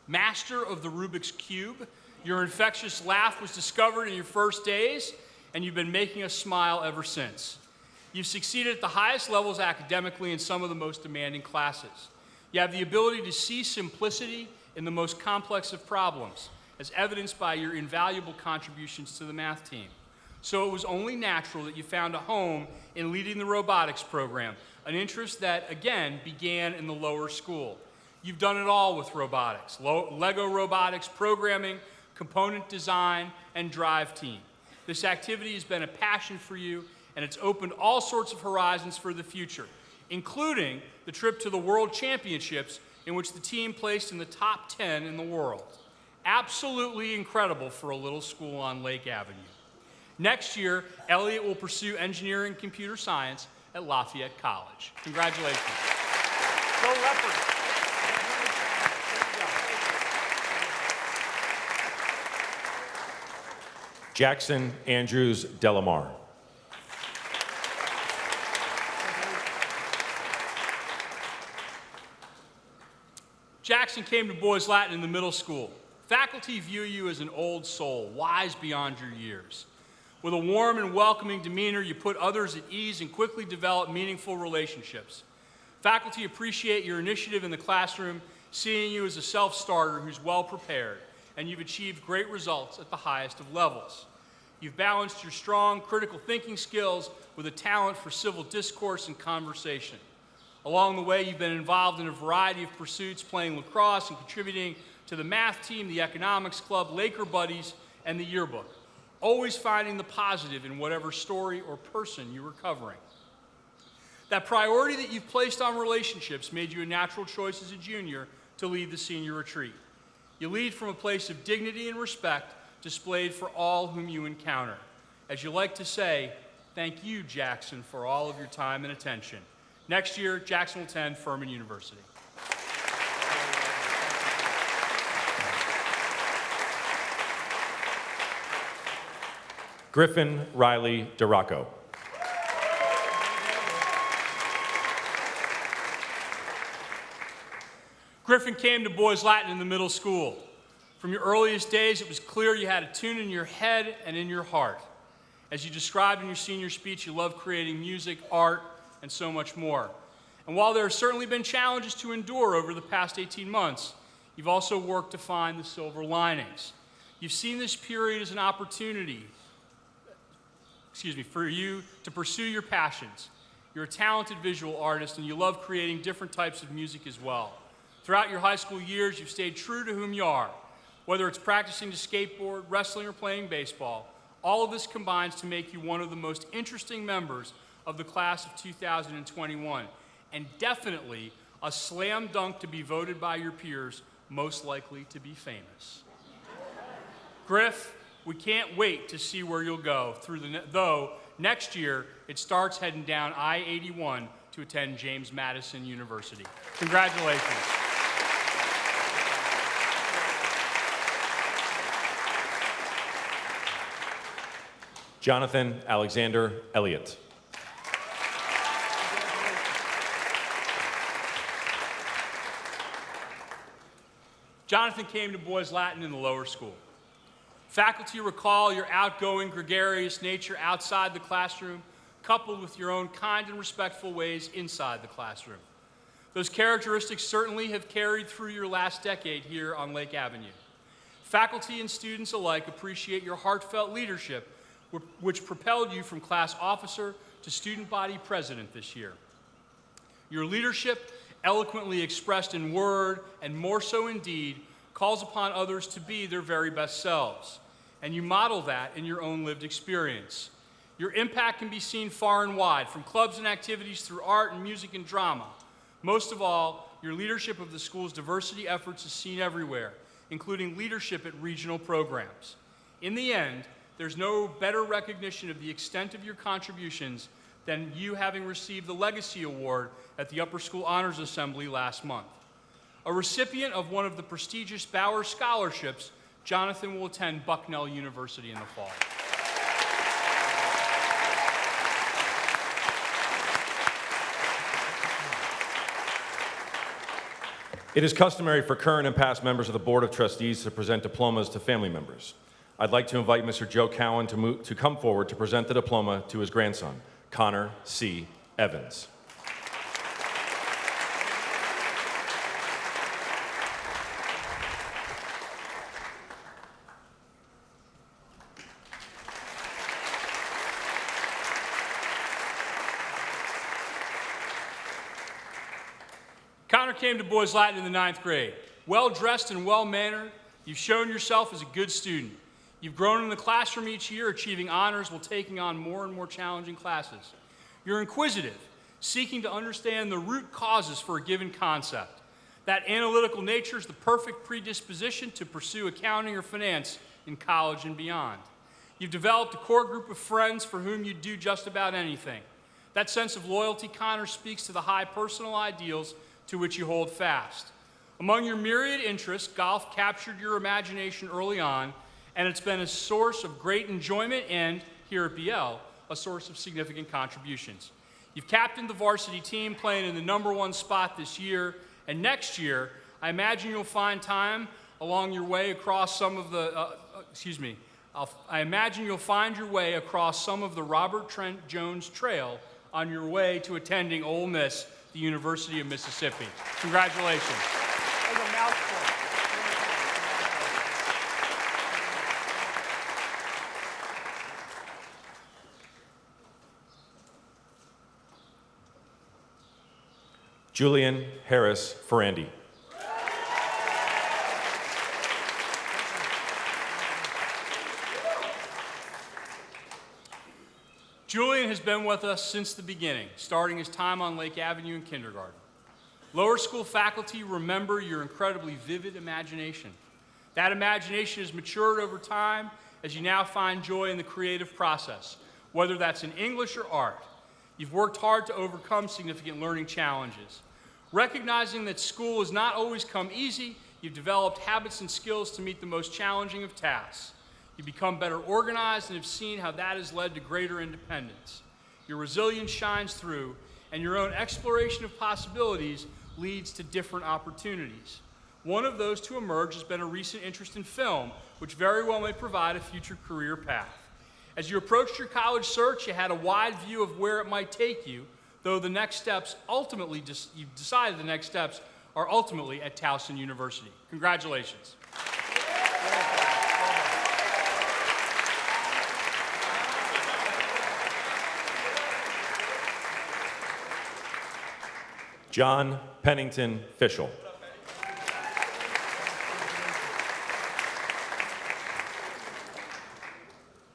Master of the Rubik's Cube, your infectious laugh was discovered in your first days, and you've been making us smile ever since. You've succeeded at the highest levels academically in some of the most demanding classes. You have the ability to see simplicity in the most complex of problems, as evidenced by your invaluable contributions to the math team. So it was only natural that you found a home in leading the robotics program, an interest that, again, began in the lower school. You've done it all with robotics: Lego robotics, programming, component design, and drive team. This activity has been a passion for you, and it's opened all sorts of horizons for the future, including the trip to the World Championships, in which the team placed in the top 10 in the world. Absolutely incredible for a little school on Lake Avenue. Next year, Elliot will pursue engineering and computer science at Lafayette College. Congratulations. Go Leopards. Jackson Andrews Delamar. Jackson came to Boys Latin in the middle school. Faculty view you as an old soul, wise beyond your years. With a warm and welcoming demeanor, you put others at ease and quickly develop meaningful relationships. Faculty appreciate your initiative in the classroom, seeing you as a self-starter who's well prepared, and you've achieved great results at the highest of levels. You've balanced your strong critical thinking skills with a talent for civil discourse and conversation. Along the way, you've been involved in a variety of pursuits, playing lacrosse and contributing to the math team, the economics club, Laker Buddies, and the yearbook, always finding the positive in whatever story or person you were covering. That priority that you've placed on relationships made you a natural choice as a junior to lead the senior retreat. You lead from a place of dignity and respect displayed for all whom you encounter. As you like to say, thank you, Jackson, for all of your time and attention. Next year, Jackson will attend Furman University. Griffin Riley DeRocco. Griffin came to Boys Latin in the middle school. From your earliest days, it was clear you had a tune in your head and in your heart. As you described in your senior speech, you love creating music, art, and so much more. And while there have certainly been challenges to endure over the past 18 months, you've also worked to find the silver linings. You've seen this period as an opportunity, for you to pursue your passions. You're a talented visual artist, and you love creating different types of music as well. Throughout your high school years, you've stayed true to whom you are. Whether it's practicing to skateboard, wrestling, or playing baseball, all of this combines to make you one of the most interesting members of the class of 2021, and definitely a slam dunk to be voted by your peers most likely to be famous. Griff, we can't wait to see where you'll go, though next year it starts heading down I-81 to attend James Madison University. Congratulations. Jonathan Alexander Elliott. Jonathan came to Boys Latin in the lower school. Faculty recall your outgoing, gregarious nature outside the classroom, coupled with your own kind and respectful ways inside the classroom. Those characteristics certainly have carried through your last decade here on Lake Avenue. Faculty and students alike appreciate your heartfelt leadership, which propelled you from class officer to student body president this year. Your leadership, eloquently expressed in word and more so in deed, calls upon others to be their very best selves, and you model that in your own lived experience. Your impact can be seen far and wide, from clubs and activities through art and music and drama. Most of all, your leadership of the school's diversity efforts is seen everywhere, including leadership at regional programs. In the end, there's no better recognition of the extent of your contributions than you having received the Legacy Award at the Upper School Honors Assembly last month. A recipient of one of the prestigious Bauer Scholarships, Jonathan will attend Bucknell University in the fall. It is customary for current and past members of the Board of Trustees to present diplomas to family members. I'd like to invite Mr. Joe Cowan to come forward to present the diploma to his grandson, Connor C. Evans. Connor came to Boys Latin in the 9th grade. Well-dressed and well-mannered, you've shown yourself as a good student. You've grown in the classroom each year, achieving honors while taking on more and more challenging classes. You're inquisitive, seeking to understand the root causes for a given concept. That analytical nature is the perfect predisposition to pursue accounting or finance in college and beyond. You've developed a core group of friends for whom you'd do just about anything. That sense of loyalty, Connor, speaks to the high personal ideals to which you hold fast. Among your myriad interests, golf captured your imagination early on, and it's been a source of great enjoyment and, here at BL, a source of significant contributions. You've captained the varsity team, playing in the #1 spot this year, and next year, I imagine you'll find time along your way across some of the, I imagine you'll find your way across some of the Robert Trent Jones Trail on your way to attending Ole Miss, the University of Mississippi. Congratulations. There's a mouthful. Julian Harris Ferrandi. Julian has been with us since the beginning, starting his time on Lake Avenue in kindergarten. Lower school faculty remember your incredibly vivid imagination. That imagination has matured over time as you now find joy in the creative process, whether that's in English or art. You've worked hard to overcome significant learning challenges. Recognizing that school has not always come easy, you've developed habits and skills to meet the most challenging of tasks. You've become better organized and have seen how that has led to greater independence. Your resilience shines through, and your own exploration of possibilities leads to different opportunities. One of those to emerge has been a recent interest in film, which very well may provide a future career path. As you approached your college search, you had a wide view of where it might take you, though the next steps ultimately, you've decided the next steps are ultimately at Towson University. Congratulations. John Pennington Fischel.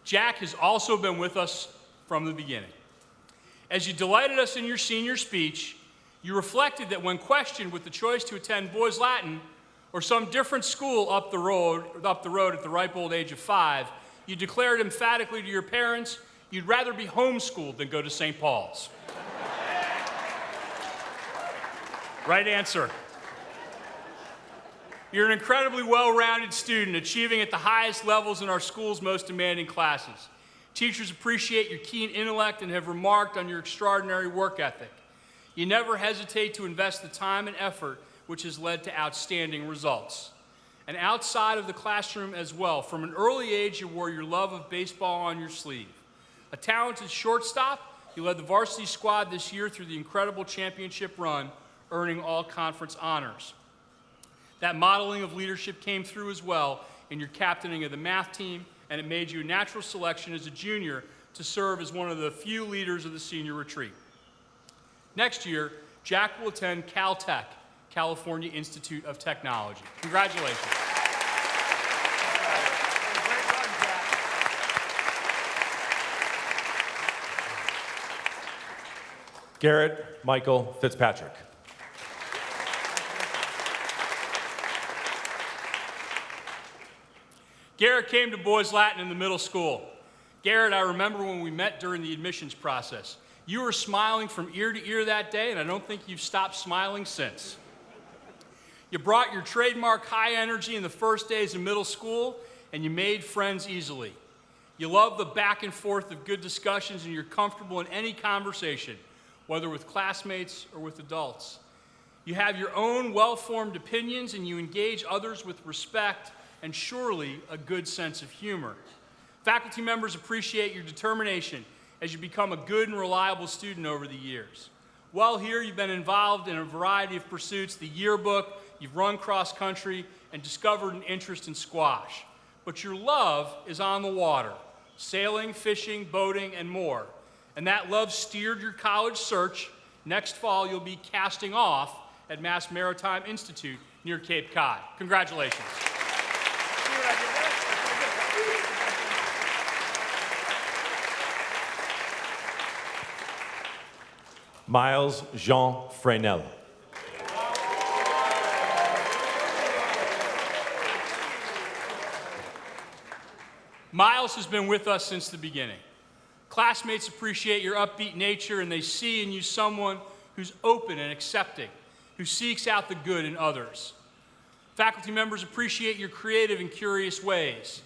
Jack has also been with us from the beginning. As you delighted us in your senior speech, you reflected that when questioned with the choice to attend Boys Latin or some different school up the road at the ripe old age of 5, you declared emphatically to your parents you'd rather be homeschooled than go to St. Paul's. Right answer. You're an incredibly well-rounded student, achieving at the highest levels in our school's most demanding classes. Teachers appreciate your keen intellect and have remarked on your extraordinary work ethic. You never hesitate to invest the time and effort which has led to outstanding results. And outside of the classroom as well, from an early age you wore your love of baseball on your sleeve. A talented shortstop, you led the varsity squad this year through the incredible championship run, earning all conference honors. That modeling of leadership came through as well in your captaining of the math team, and it made you a natural selection as a junior to serve as one of the few leaders of the senior retreat. Next year, Jack will attend Caltech, California Institute of Technology. Congratulations. Garrett Michael Fitzpatrick. Garrett came to Boys Latin in the middle school. Garrett, I remember when we met during the admissions process. You were smiling from ear to ear that day, and I don't think you've stopped smiling since. You brought your trademark high energy in the first days of middle school, and you made friends easily. You love the back and forth of good discussions, and you're comfortable in any conversation, whether with classmates or with adults. You have your own well-formed opinions, and you engage others with respect and surely a good sense of humor. Faculty members appreciate your determination as you become a good and reliable student over the years. While here, you've been involved in a variety of pursuits, the yearbook, you've run cross-country, and discovered an interest in squash. But your love is on the water, sailing, fishing, boating, and more. And that love steered your college search. Next fall, you'll be casting off at Mass Maritime Institute near Cape Cod. Congratulations. Miles Jean Fresnel. Miles has been with us since the beginning. Classmates appreciate your upbeat nature, and they see in you someone who's open and accepting, who seeks out the good in others. Faculty members appreciate your creative and curious ways.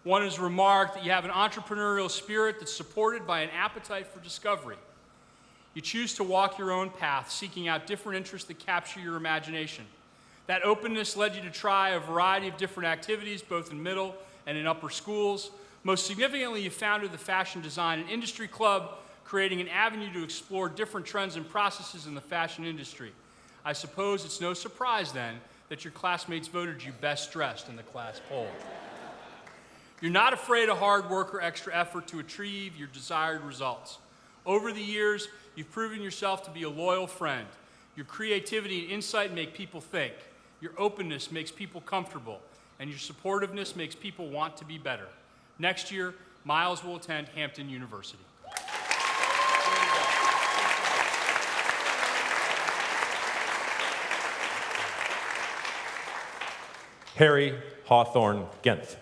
One has remarked that you have an entrepreneurial spirit that's supported by an appetite for discovery. You choose to walk your own path, seeking out different interests that capture your imagination. That openness led you to try a variety of different activities, both in middle and in upper schools. Most significantly, you founded the Fashion Design and Industry Club, creating an avenue to explore different trends and processes in the fashion industry. I suppose it's no surprise, then, that your classmates voted you best dressed in the class poll. You're not afraid of hard work or extra effort to achieve your desired results. Over the years, you've proven yourself to be a loyal friend. Your creativity and insight make people think. Your openness makes people comfortable. And your supportiveness makes people want to be better. Next year, Miles will attend Hampton University. Harry Hawthorne Genth.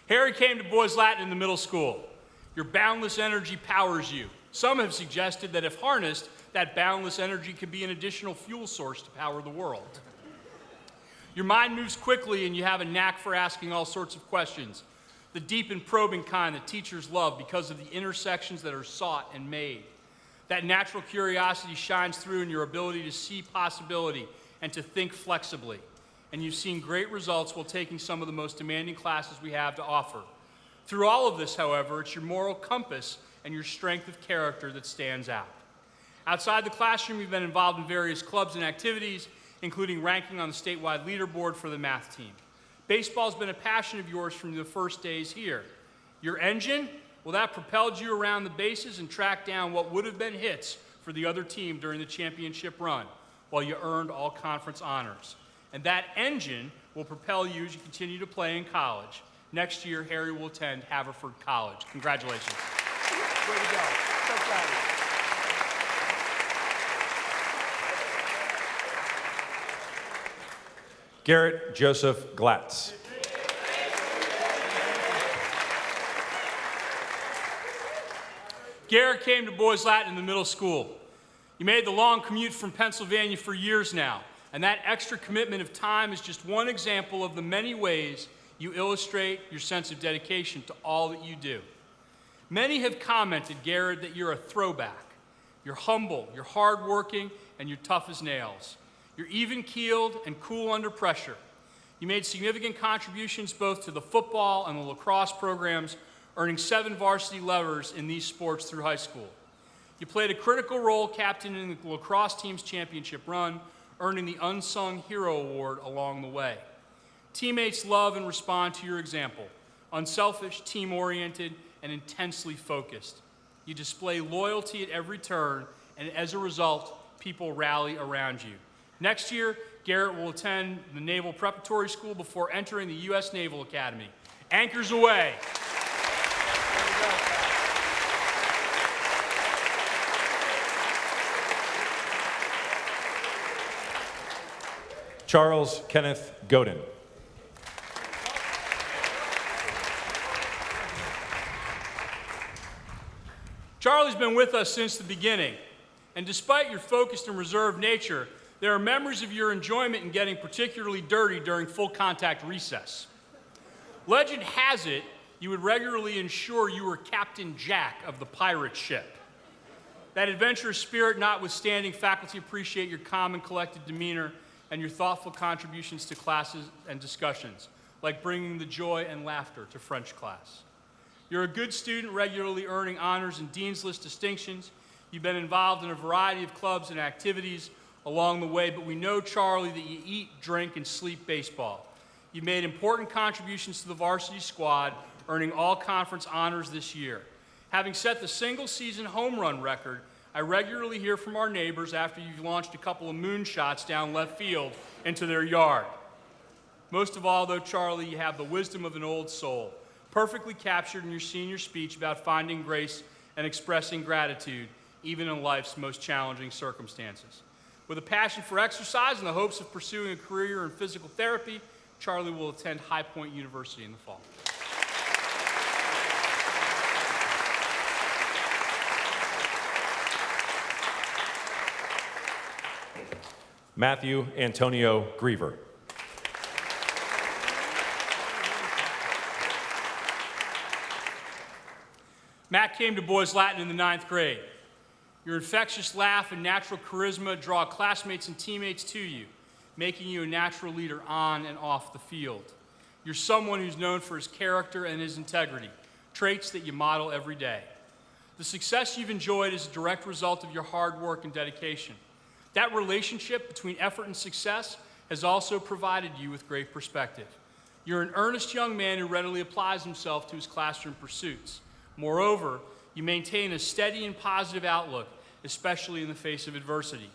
Harry came to Boys Latin in the middle school. Your boundless energy powers you. Some have suggested that if harnessed, that boundless energy could be an additional fuel source to power the world. Your mind moves quickly and you have a knack for asking all sorts of questions, the deep and probing kind that teachers love because of the intersections that are sought and made. That natural curiosity shines through in your ability to see possibility and to think flexibly. And you've seen great results while taking some of the most demanding classes we have to offer. Through all of this, however, it's your moral compass and your strength of character that stands out. Outside the classroom, you've been involved in various clubs and activities, including ranking on the statewide leaderboard for the math team. Baseball's been a passion of yours from the first days here. Your engine, well, that propelled you around the bases and tracked down what would have been hits for the other team during the championship run, while you earned all conference honors. And that engine will propel you as you continue to play in college. Next year, Harry will attend Haverford College. Congratulations. Way to go. So proud of you. Garrett Joseph Glatz. Garrett came to Boys Latin in the middle school. You made the long commute from Pennsylvania for years now, and that extra commitment of time is just one example of the many ways you illustrate your sense of dedication to all that you do. Many have commented, Garrett, that you're a throwback. You're humble, you're hardworking, and you're tough as nails. You're even-keeled and cool under pressure. You made significant contributions both to the football and the lacrosse programs, earning 7 varsity letters in these sports through high school. You played a critical role captaining the lacrosse team's championship run, earning the Unsung Hero Award along the way. Teammates love and respond to your example, unselfish, team-oriented, and intensely focused. You display loyalty at every turn, and as a result, people rally around you. Next year, Garrett will attend the Naval Preparatory School before entering the U.S. Naval Academy. Anchors away. Charles Kenneth Godin. Charlie's been with us since the beginning, and despite your focused and reserved nature, there are memories of your enjoyment in getting particularly dirty during full contact recess. Legend has it you would regularly ensure you were Captain Jack of the pirate ship. That adventurous spirit notwithstanding, faculty appreciate your calm and collected demeanor and your thoughtful contributions to classes and discussions, like bringing the joy and laughter to French class. You're a good student, regularly earning honors and Dean's List distinctions. You've been involved in a variety of clubs and activities along the way, but we know, Charlie, that you eat, drink, and sleep baseball. You've made important contributions to the varsity squad, earning all conference honors this year. Having set the single-season home run record, I regularly hear from our neighbors after you've launched a couple of moonshots down left field into their yard. Most of all, though, Charlie, you have the wisdom of an old soul, perfectly captured in your senior speech about finding grace and expressing gratitude, even in life's most challenging circumstances. With a passion for exercise and the hopes of pursuing a career in physical therapy, Charlie will attend High Point University in the fall. Matthew Antonio Griever. Matt came to Boys Latin in the 9th grade. Your infectious laugh and natural charisma draw classmates and teammates to you, making you a natural leader on and off the field. You're someone who's known for his character and his integrity, traits that you model every day. The success you've enjoyed is a direct result of your hard work and dedication. That relationship between effort and success has also provided you with great perspective. You're an earnest young man who readily applies himself to his classroom pursuits. Moreover, you maintain a steady and positive outlook, especially in the face of adversity.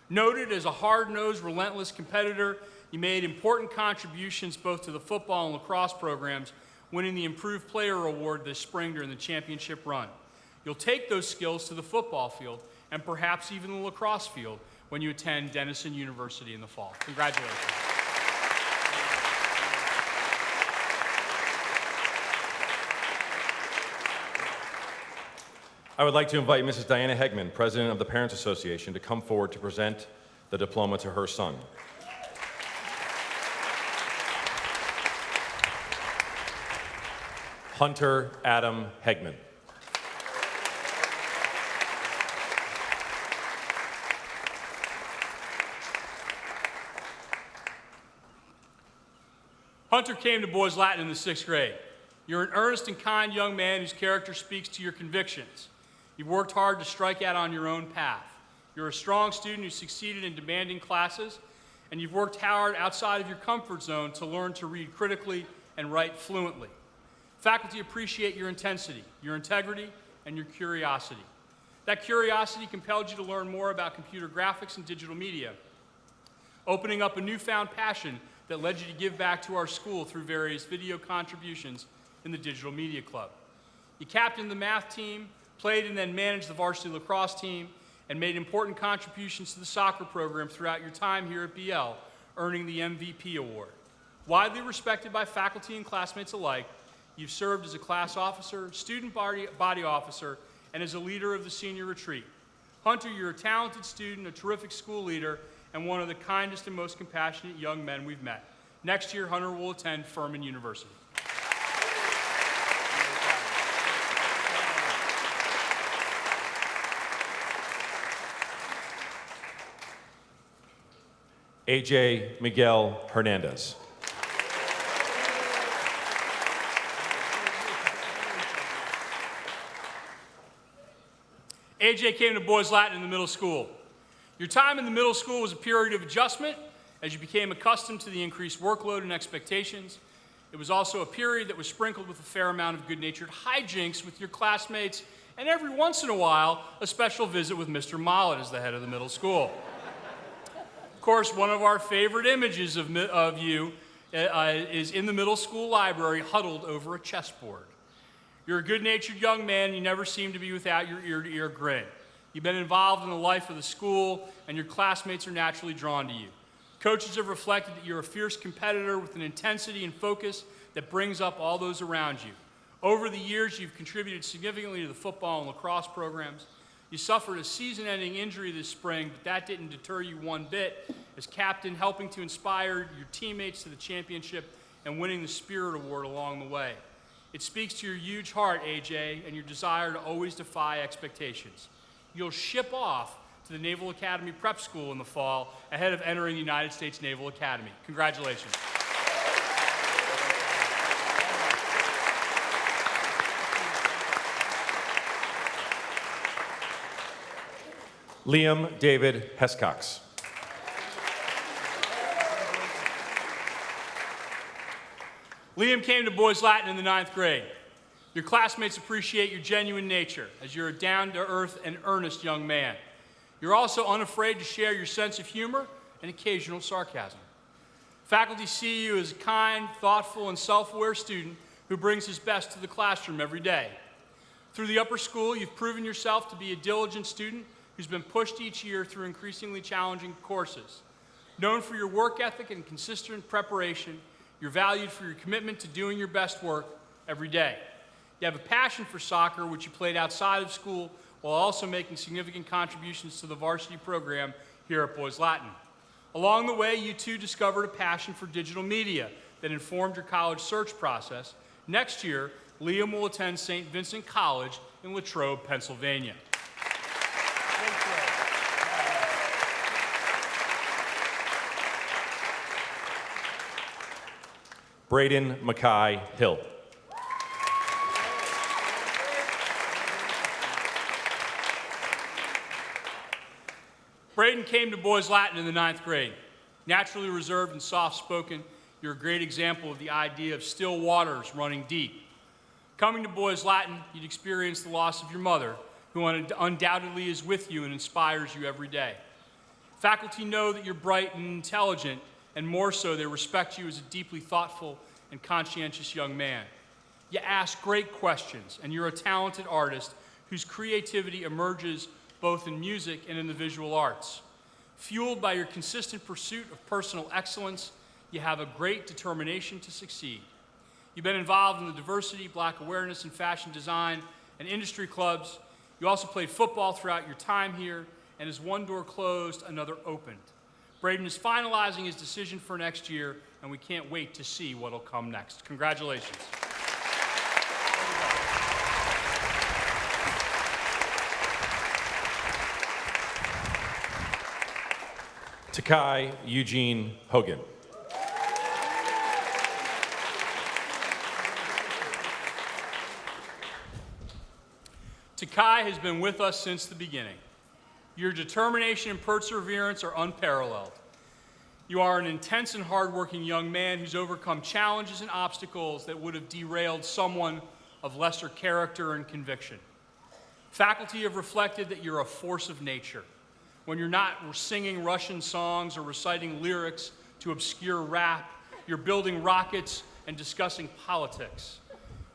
Noted as a hard-nosed, relentless competitor, you made important contributions both to the football and lacrosse programs, winning the Improved Player Award this spring during the championship run. You'll take those skills to the football field and perhaps even the lacrosse field when you attend Denison University in the fall. Congratulations. I would like to invite Mrs. Diana Hegman, President of the Parents Association, to come forward to present the diploma to her son. Hunter Adam Hegman. Hunter came to Boys Latin in the 6th grade. You're an earnest and kind young man whose character speaks to your convictions. You've worked hard to strike out on your own path. You're a strong student who succeeded in demanding classes, and you've worked hard outside of your comfort zone to learn to read critically and write fluently. Faculty appreciate your intensity, your integrity, and your curiosity. That curiosity compelled you to learn more about computer graphics and digital media, opening up a newfound passion that led you to give back to our school through various video contributions in the Digital Media Club. You captained the math team, played and then managed the varsity lacrosse team, and made important contributions to the soccer program throughout your time here at BL, earning the MVP award. Widely respected by faculty and classmates alike, you've served as a class officer, student body officer, and as a leader of the senior retreat. Hunter, you're a talented student, a terrific school leader, and one of the kindest and most compassionate young men we've met. Next year, Hunter will attend Furman University. AJ Miguel Hernandez. AJ came to Boys Latin in the middle school. Your time in the middle school was a period of adjustment as you became accustomed to the increased workload and expectations. It was also a period that was sprinkled with a fair amount of good-natured hijinks with your classmates, and every once in a while, a special visit with Mr. Mollett as the head of the middle school. Of course, one of our favorite images of you is in the middle school library, huddled over a chessboard. You're a good-natured young man. You never seem to be without your ear-to-ear grin. You've been involved in the life of the school, and your classmates are naturally drawn to you. Coaches have reflected that you're a fierce competitor with an intensity and focus that brings up all those around you. Over the years, you've contributed significantly to the football and lacrosse programs. You suffered a season-ending injury this spring, but that didn't deter you one bit, as captain, helping to inspire your teammates to the championship and winning the Spirit Award along the way. It speaks to your huge heart, AJ, and your desire to always defy expectations. You'll ship off to the Naval Academy Prep School in the fall ahead of entering the United States Naval Academy. Congratulations. Liam David Hescox. Liam came to Boys Latin in the 9th grade. Your classmates appreciate your genuine nature, as you're a down-to-earth and earnest young man. You're also unafraid to share your sense of humor and occasional sarcasm. Faculty see you as a kind, thoughtful, and self-aware student who brings his best to the classroom every day. Through the upper school, you've proven yourself to be a diligent student who's been pushed each year through increasingly challenging courses. Known for your work ethic and consistent preparation, you're valued for your commitment to doing your best work every day. You have a passion for soccer, which you played outside of school, while also making significant contributions to the varsity program here at Boys Latin. Along the way, you too discovered a passion for digital media that informed your college search process. Next year, Liam will attend St. Vincent College in Latrobe, Pennsylvania. Braden Mackay Hill. Braden came to Boys Latin in the 9th grade. Naturally reserved and soft-spoken, you're a great example of the idea of still waters running deep. Coming to Boys Latin, you'd experience the loss of your mother, who undoubtedly is with you and inspires you every day. Faculty know that you're bright and intelligent, and more so, they respect you as a deeply thoughtful and conscientious young man. You ask great questions, and you're a talented artist whose creativity emerges both in music and in the visual arts. Fueled by your consistent pursuit of personal excellence, you have a great determination to succeed. You've been involved in the diversity, black awareness, and fashion design and industry clubs. You also played football throughout your time here, and as one door closed, another opened. Braden is finalizing his decision for next year, and we can't wait to see what'll come next. Congratulations. Takai Eugene Hogan. Takai has been with us since the beginning. Your determination and perseverance are unparalleled. You are an intense and hardworking young man who's overcome challenges and obstacles that would have derailed someone of lesser character and conviction. Faculty have reflected that you're a force of nature. When you're not singing Russian songs or reciting lyrics to obscure rap, you're building rockets and discussing politics.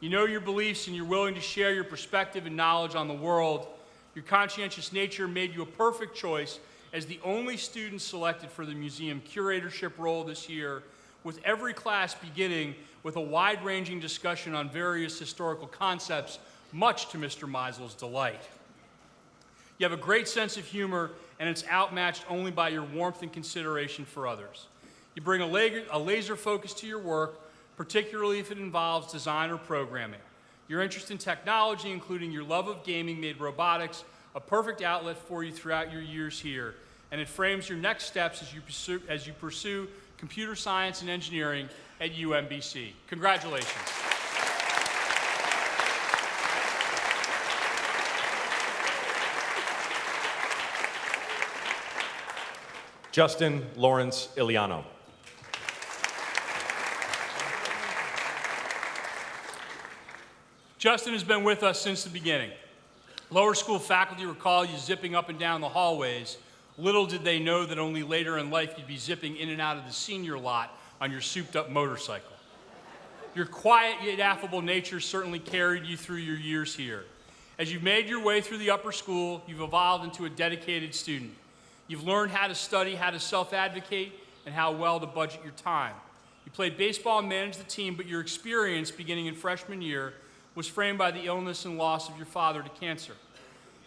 You know your beliefs and you're willing to share your perspective and knowledge on the world. Your conscientious nature made you a perfect choice as the only student selected for the museum curatorship role this year, with every class beginning with a wide-ranging discussion on various historical concepts much to Mr. Meisel's delight. You have a great sense of humor, and it's outmatched only by your warmth and consideration for others. You bring a laser focus to your work, particularly if it involves design or programming. Your interest in technology, including your love of gaming, made robotics a perfect outlet for you throughout your years here, and it frames your next steps as you pursue computer science and engineering at UMBC. Congratulations. Justin Lawrence Iliano. Justin has been with us since the beginning. Lower school faculty recall you zipping up and down the hallways. Little did they know that only later in life you'd be zipping in and out of the senior lot on your souped-up motorcycle. Your quiet yet affable nature certainly carried you through your years here. As you've made your way through the upper school, you've evolved into a dedicated student. You've learned how to study, how to self-advocate, and how well to budget your time. You played baseball and managed the team, but your experience beginning in freshman year was framed by the illness and loss of your father to cancer.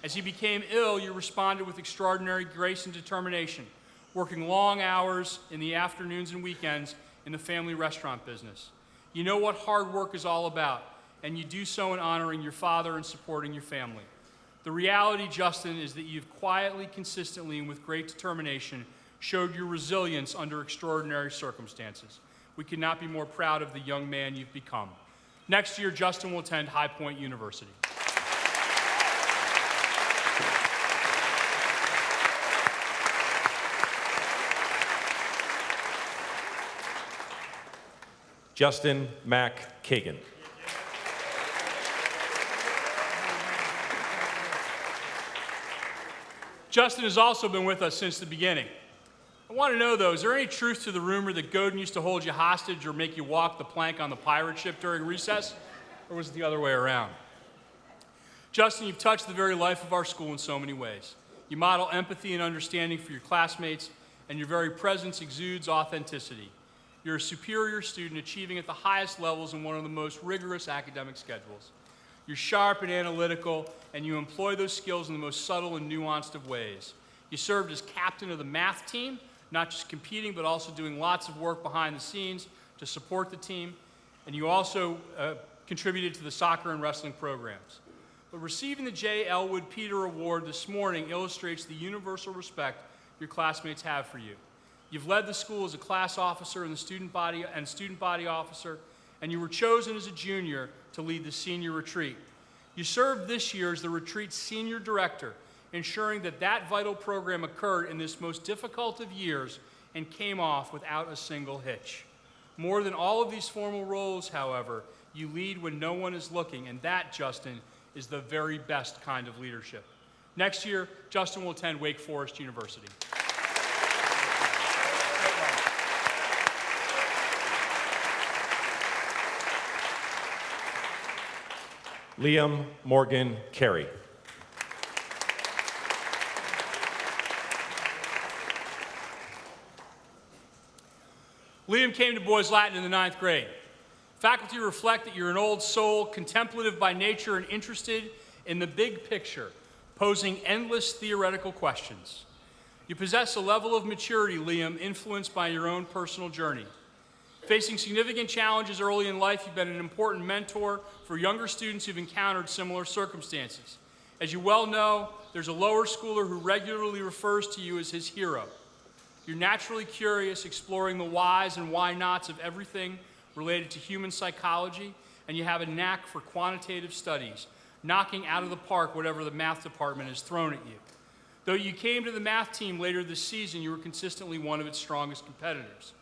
As he became ill, you responded with extraordinary grace and determination, working long hours in the afternoons and weekends in the family restaurant business. You know what hard work is all about, and you do so in honoring your father and supporting your family. The reality, Justin, is that you've quietly, consistently, and with great determination showed your resilience under extraordinary circumstances. We could not be more proud of the young man you've become. Next year, Justin will attend High Point University. Justin Mack Kagan. Justin has also been with us since the beginning. I want to know, though, is there any truth to the rumor that Godin used to hold you hostage or make you walk the plank on the pirate ship during recess? Or was it the other way around? Justin, you've touched the very life of our school in so many ways. You model empathy and understanding for your classmates, and your very presence exudes authenticity. You're a superior student achieving at the highest levels in one of the most rigorous academic schedules. You're sharp and analytical, and you employ those skills in the most subtle and nuanced of ways. You served as captain of the math team, not just competing, but also doing lots of work behind the scenes to support the team, and you also contributed to the soccer and wrestling programs. But receiving the J. Elwood Peter Award this morning illustrates the universal respect your classmates have for you. You've led the school as a class officer and student body officer, and you were chosen as a junior to lead the senior retreat. You served this year as the retreat's senior director, ensuring that that vital program occurred in this most difficult of years and came off without a single hitch. More than all of these formal roles, however, you lead when no one is looking, and that, Justin, is the very best kind of leadership. Next year, Justin will attend Wake Forest University. Liam Morgan Carey. Liam came to Boys Latin in the 9th grade. Faculty reflect that you're an old soul, contemplative by nature and interested in the big picture, posing endless theoretical questions. You possess a level of maturity, Liam, influenced by your own personal journey. Facing significant challenges early in life, you've been an important mentor for younger students who've encountered similar circumstances. As you well know, there's a lower schooler who regularly refers to you as his hero. You're naturally curious, exploring the whys and why-nots of everything related to human psychology, and you have a knack for quantitative studies, knocking out of the park whatever the math department has thrown at you. Though you came to the math team later this season, you were consistently one of its strongest competitors.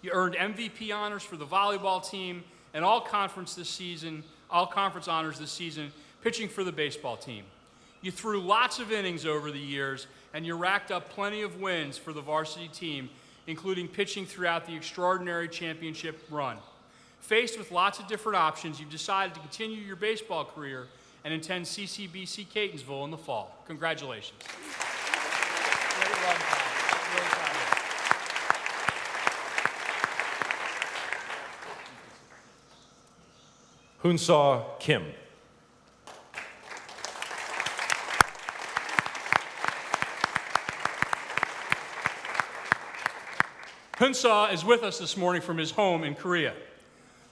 You earned MVP honors for the volleyball team and all conference honors this season, pitching for the baseball team. You threw lots of innings over the years, and you racked up plenty of wins for the varsity team, including pitching throughout the extraordinary championship run. Faced with lots of different options, you've decided to continue your baseball career and attend CCBC Catonsville in the fall. Congratulations. Great run, Tom. Great run. Hoonsaw Kim. Hunsa is with us this morning from his home in Korea.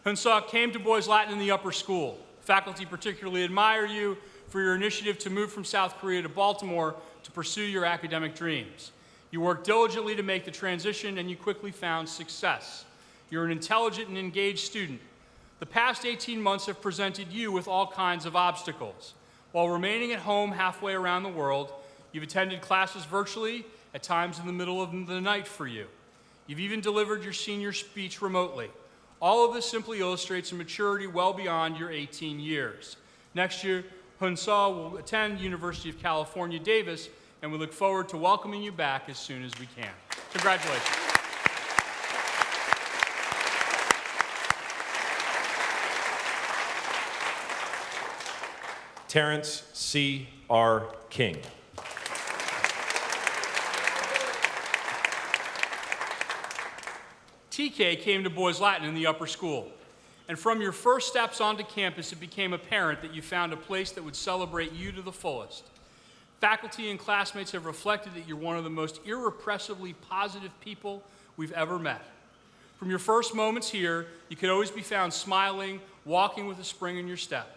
Hunsa came to Boys Latin in the upper school. Faculty particularly admire you for your initiative to move from South Korea to Baltimore to pursue your academic dreams. You worked diligently to make the transition, and you quickly found success. You're an intelligent and engaged student. The past 18 months have presented you with all kinds of obstacles. While remaining at home halfway around the world, you've attended classes virtually, at times in the middle of the night for you. You've even delivered your senior speech remotely. All of this simply illustrates a maturity well beyond your 18 years. Next year, Hunsa will attend University of California, Davis, and we look forward to welcoming you back as soon as we can. Congratulations. Terrence C. R. King. TK came to Boys Latin in the upper school, and from your first steps onto campus, it became apparent that you found a place that would celebrate you to the fullest. Faculty and classmates have reflected that you're one of the most irrepressibly positive people we've ever met. From your first moments here, you could always be found smiling, walking with a spring in your step.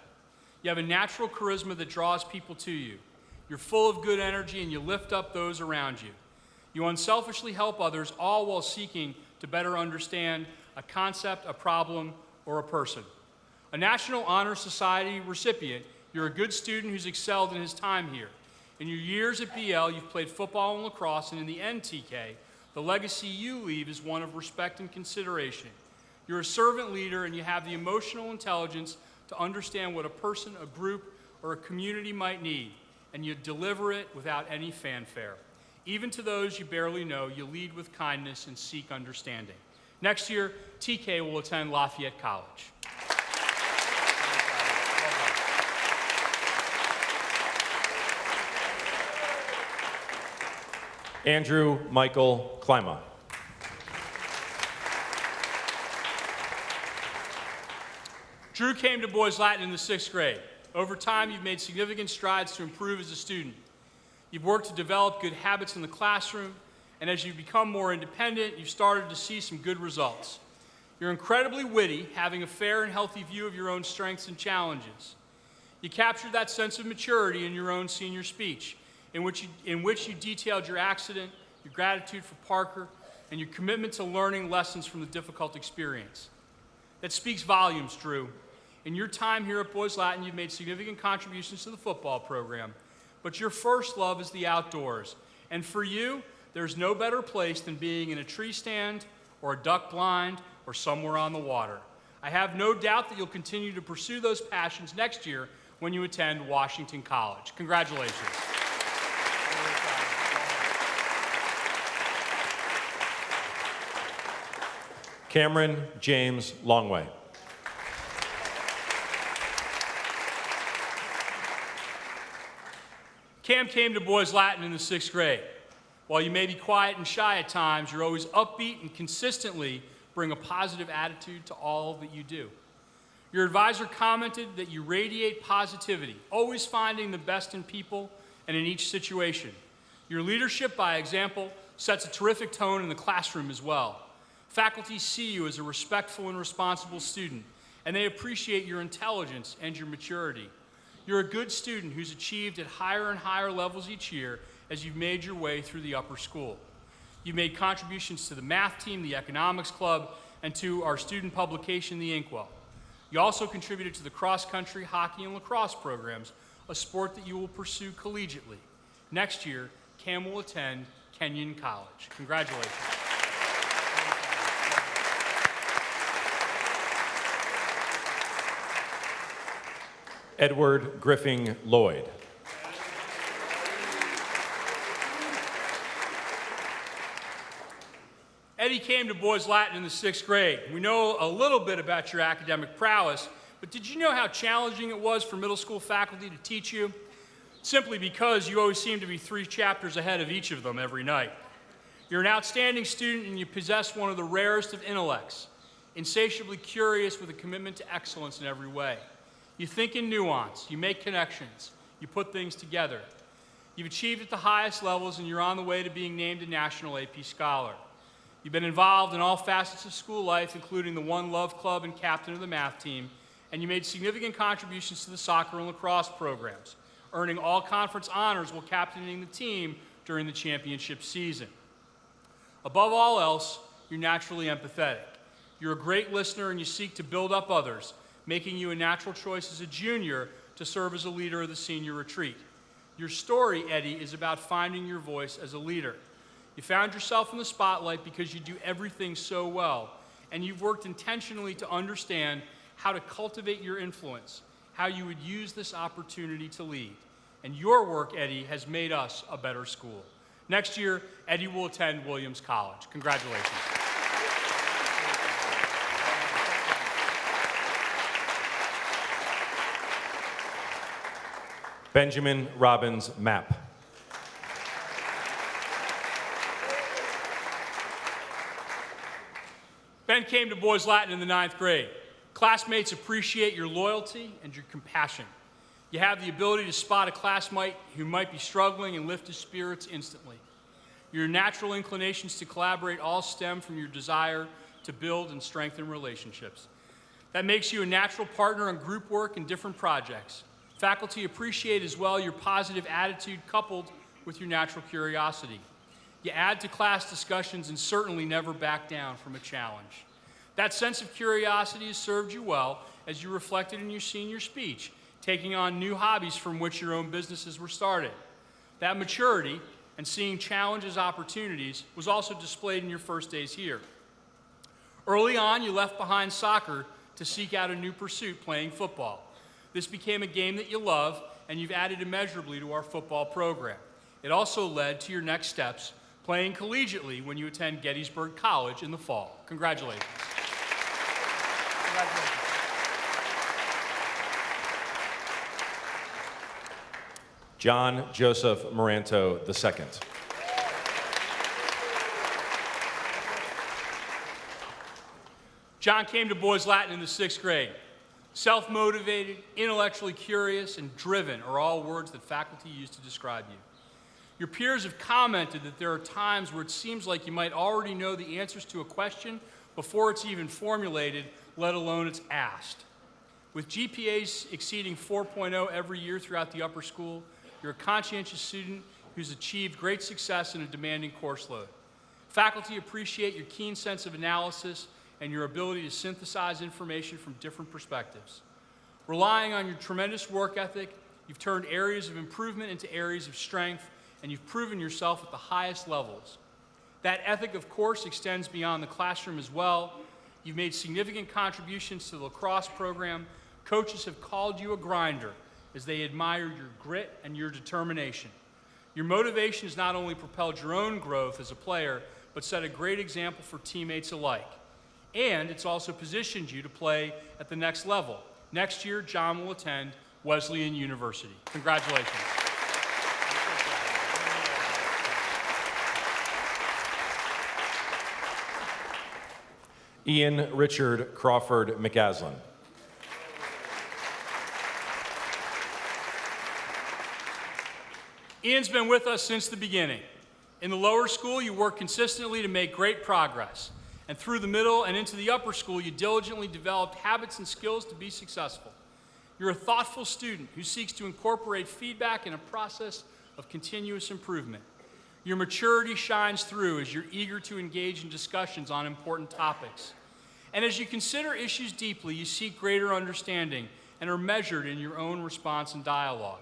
You have a natural charisma that draws people to you. You're full of good energy, and you lift up those around you. You unselfishly help others, all while seeking to better understand a concept, a problem, or a person. A National Honor Society recipient, you're a good student who's excelled in his time here. In your years at BL, you've played football and lacrosse, and in the end, TK, the legacy you leave is one of respect and consideration. You're a servant leader, and you have the emotional intelligence to understand what a person, a group, or a community might need, and you deliver it without any fanfare. Even to those you barely know, you lead with kindness and seek understanding. Next year, TK will attend Lafayette College. Andrew Michael Klima. Drew came to Boys Latin in the 6th grade. Over time, you've made significant strides to improve as a student. You've worked to develop good habits in the classroom, and as you've become more independent, you've started to see some good results. You're incredibly witty, having a fair and healthy view of your own strengths and challenges. You captured that sense of maturity in your own senior speech, in which you detailed your accident, your gratitude for Parker, and your commitment to learning lessons from the difficult experience. That speaks volumes, Drew. In your time here at Boys Latin, you've made significant contributions to the football program, but your first love is the outdoors. And for you, there's no better place than being in a tree stand or a duck blind or somewhere on the water. I have no doubt that you'll continue to pursue those passions next year when you attend Washington College. Congratulations. Cameron James Longway. Cam came to Boys Latin in the 6th grade. While you may be quiet and shy at times, you're always upbeat and consistently bring a positive attitude to all that you do. Your advisor commented that you radiate positivity, always finding the best in people and in each situation. Your leadership by example sets a terrific tone in the classroom as well. Faculty see you as a respectful and responsible student, and they appreciate your intelligence and your maturity. You're a good student who's achieved at higher and higher levels each year as you've made your way through the upper school. You've made contributions to the math team, the economics club, and to our student publication, The Inkwell. You also contributed to the cross-country, hockey, and lacrosse programs, a sport that you will pursue collegiately. Next year, Cam will attend Kenyon College. Congratulations. Edward Griffing Lloyd. Eddie came to Boys Latin in the 6th grade. We know a little bit about your academic prowess, but did you know how challenging it was for middle school faculty to teach you? Simply because you always seem to be 3 chapters ahead of each of them every night. You're an outstanding student, and you possess one of the rarest of intellects, insatiably curious with a commitment to excellence in every way. You think in nuance, you make connections, you put things together. You've achieved at the highest levels, and you're on the way to being named a National AP Scholar. You've been involved in all facets of school life, including the One Love Club and captain of the math team, and you made significant contributions to the soccer and lacrosse programs, earning all conference honors while captaining the team during the championship season. Above all else, you're naturally empathetic. You're a great listener and you seek to build up others, making you a natural choice as a junior to serve as a leader of the senior retreat. Your story, Eddie, is about finding your voice as a leader. You found yourself in the spotlight because you do everything so well, and you've worked intentionally to understand how to cultivate your influence, how you would use this opportunity to lead. And your work, Eddie, has made us a better school. Next year, Eddie will attend Williams College. Congratulations. Benjamin Robbins Mapp. Ben came to Boys Latin in the 9th grade. Classmates appreciate your loyalty and your compassion. You have the ability to spot a classmate who might be struggling and lift his spirits instantly. Your natural inclinations to collaborate all stem from your desire to build and strengthen relationships. That makes you a natural partner on group work and different projects. Faculty appreciate as well your positive attitude coupled with your natural curiosity. You add to class discussions and certainly never back down from a challenge. That sense of curiosity has served you well as you reflected in your senior speech, taking on new hobbies from which your own businesses were started. That maturity and seeing challenge as opportunities was also displayed in your first days here. Early on, you left behind soccer to seek out a new pursuit, playing football. This became a game that you love, and you've added immeasurably to our football program. It also led to your next steps, playing collegiately when you attend Gettysburg College in the fall. Congratulations. Congratulations. John Joseph Moranto II. John came to Boys Latin in the 6th grade. Self-motivated, intellectually curious, and driven are all words that faculty use to describe you. Your peers have commented that there are times where it seems like you might already know the answers to a question before it's even formulated, let alone it's asked. With GPAs exceeding 4.0 every year throughout the upper school, you're a conscientious student who's achieved great success in a demanding course load. Faculty appreciate your keen sense of analysis and your ability to synthesize information from different perspectives. Relying on your tremendous work ethic, you've turned areas of improvement into areas of strength, and you've proven yourself at the highest levels. That ethic, of course, extends beyond the classroom as well. You've made significant contributions to the lacrosse program. Coaches have called you a grinder as they admire your grit and your determination. Your motivation has not only propelled your own growth as a player, but set a great example for teammates alike. And it's also positioned you to play at the next level. Next year, John will attend Wesleyan University. Congratulations. Ian Richard Crawford McAslin. Ian's been with us since the beginning. In the lower school, you work consistently to make great progress. And through the middle and into the upper school, you diligently developed habits and skills to be successful. You're a thoughtful student who seeks to incorporate feedback in a process of continuous improvement. Your maturity shines through as you're eager to engage in discussions on important topics. And as you consider issues deeply, you seek greater understanding and are measured in your own response and dialogue.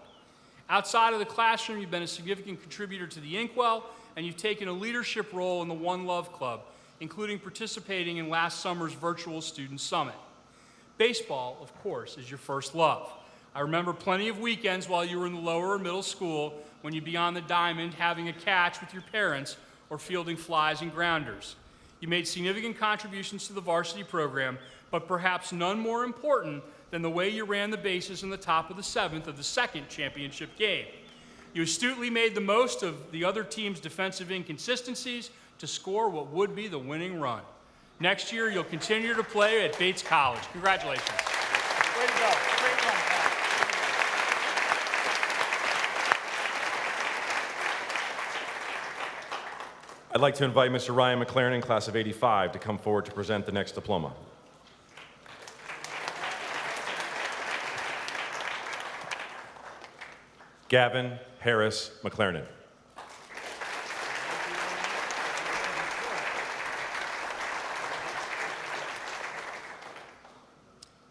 Outside of the classroom, you've been a significant contributor to the Inkwell, and you've taken a leadership role in the One Love Club, including participating in last summer's virtual student summit. Baseball, of course, is your first love. I remember plenty of weekends while you were in the lower or middle school when you'd be on the diamond having a catch with your parents or fielding flies and grounders. You made significant contributions to the varsity program, but perhaps none more important than the way you ran the bases in the top of the 7th of the second championship game. You astutely made the most of the other team's defensive inconsistencies to score what would be the winning run. Next year, you'll continue to play at Bates College. Congratulations. Way to go. Great run, Pat. I'd like to invite Mr. Ryan McLaren, class of '85, to come forward to present the next diploma. Gavin Harris McLaren.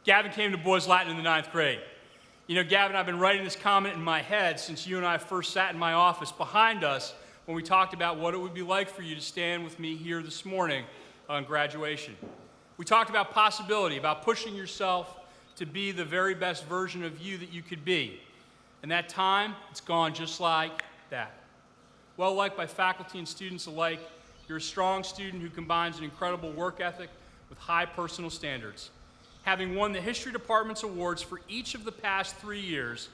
Gavin came to Boys Latin in the 9th grade. You know, Gavin, I've been writing this comment in my head since you and I first sat in my office behind us when we talked about what it would be like for you to stand with me here this morning on graduation. We talked about possibility, about pushing yourself to be the very best version of you that you could be. And that time, it's gone just like that. Well liked by faculty and students alike, you're a strong student who combines an incredible work ethic with high personal standards. Having won the History Department's awards for each of the past 3 years,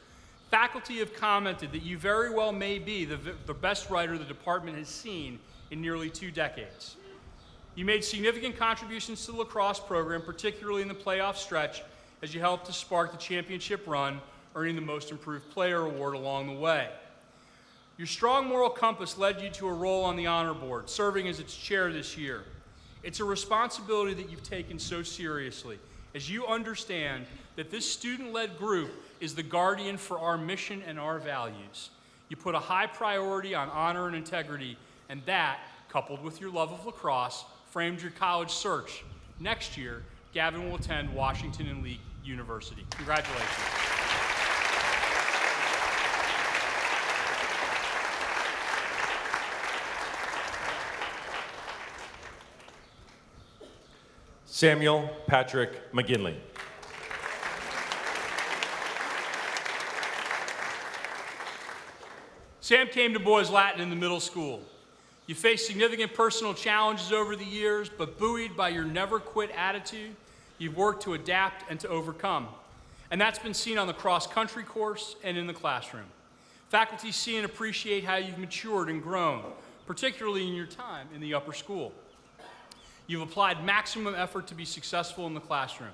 faculty have commented that you very well may be the best writer the department has seen in nearly 2 decades. You made significant contributions to the lacrosse program, particularly in the playoff stretch, as you helped to spark the championship run, earning the Most Improved Player award along the way. Your strong moral compass led you to a role on the honor board, serving as its chair this year. It's a responsibility that you've taken so seriously, as you understand that this student-led group is the guardian for our mission and our values. You put a high priority on honor and integrity, and that, coupled with your love of lacrosse, framed your college search. Next year, Gavin will attend Washington and Lee University. Congratulations. Samuel Patrick McGinley. Sam came to Boys Latin in the middle school. You faced significant personal challenges over the years, but buoyed by your never quit attitude, you've worked to adapt and to overcome. And that's been seen on the cross-country course and in the classroom. Faculty see and appreciate how you've matured and grown, particularly in your time in the upper school. You've applied maximum effort to be successful in the classroom.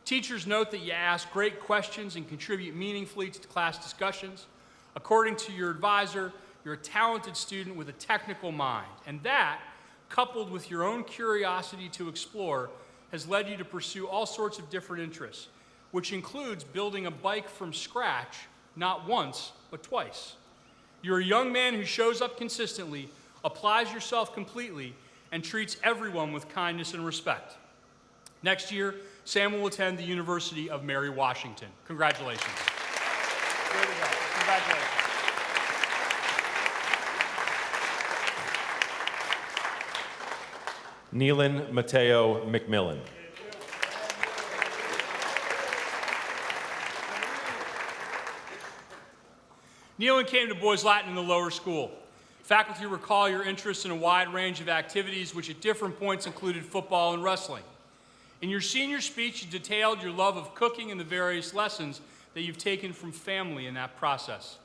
Teachers note that you ask great questions and contribute meaningfully to class discussions. According to your advisor, you're a talented student with a technical mind, and that, coupled with your own curiosity to explore, has led you to pursue all sorts of different interests, which includes building a bike from scratch, not once, but twice. You're a young man who shows up consistently, applies yourself completely, and treats everyone with kindness and respect. Next year, Sam will attend the University of Mary Washington. Congratulations. Way to go. Congratulations. Neelan Mateo McMillan. Neelan came to Boys Latin in the lower school. Faculty recall your interest in a wide range of activities, which at different points included football and wrestling. In your senior speech, you detailed your love of cooking and the various lessons that you've taken from family in that process.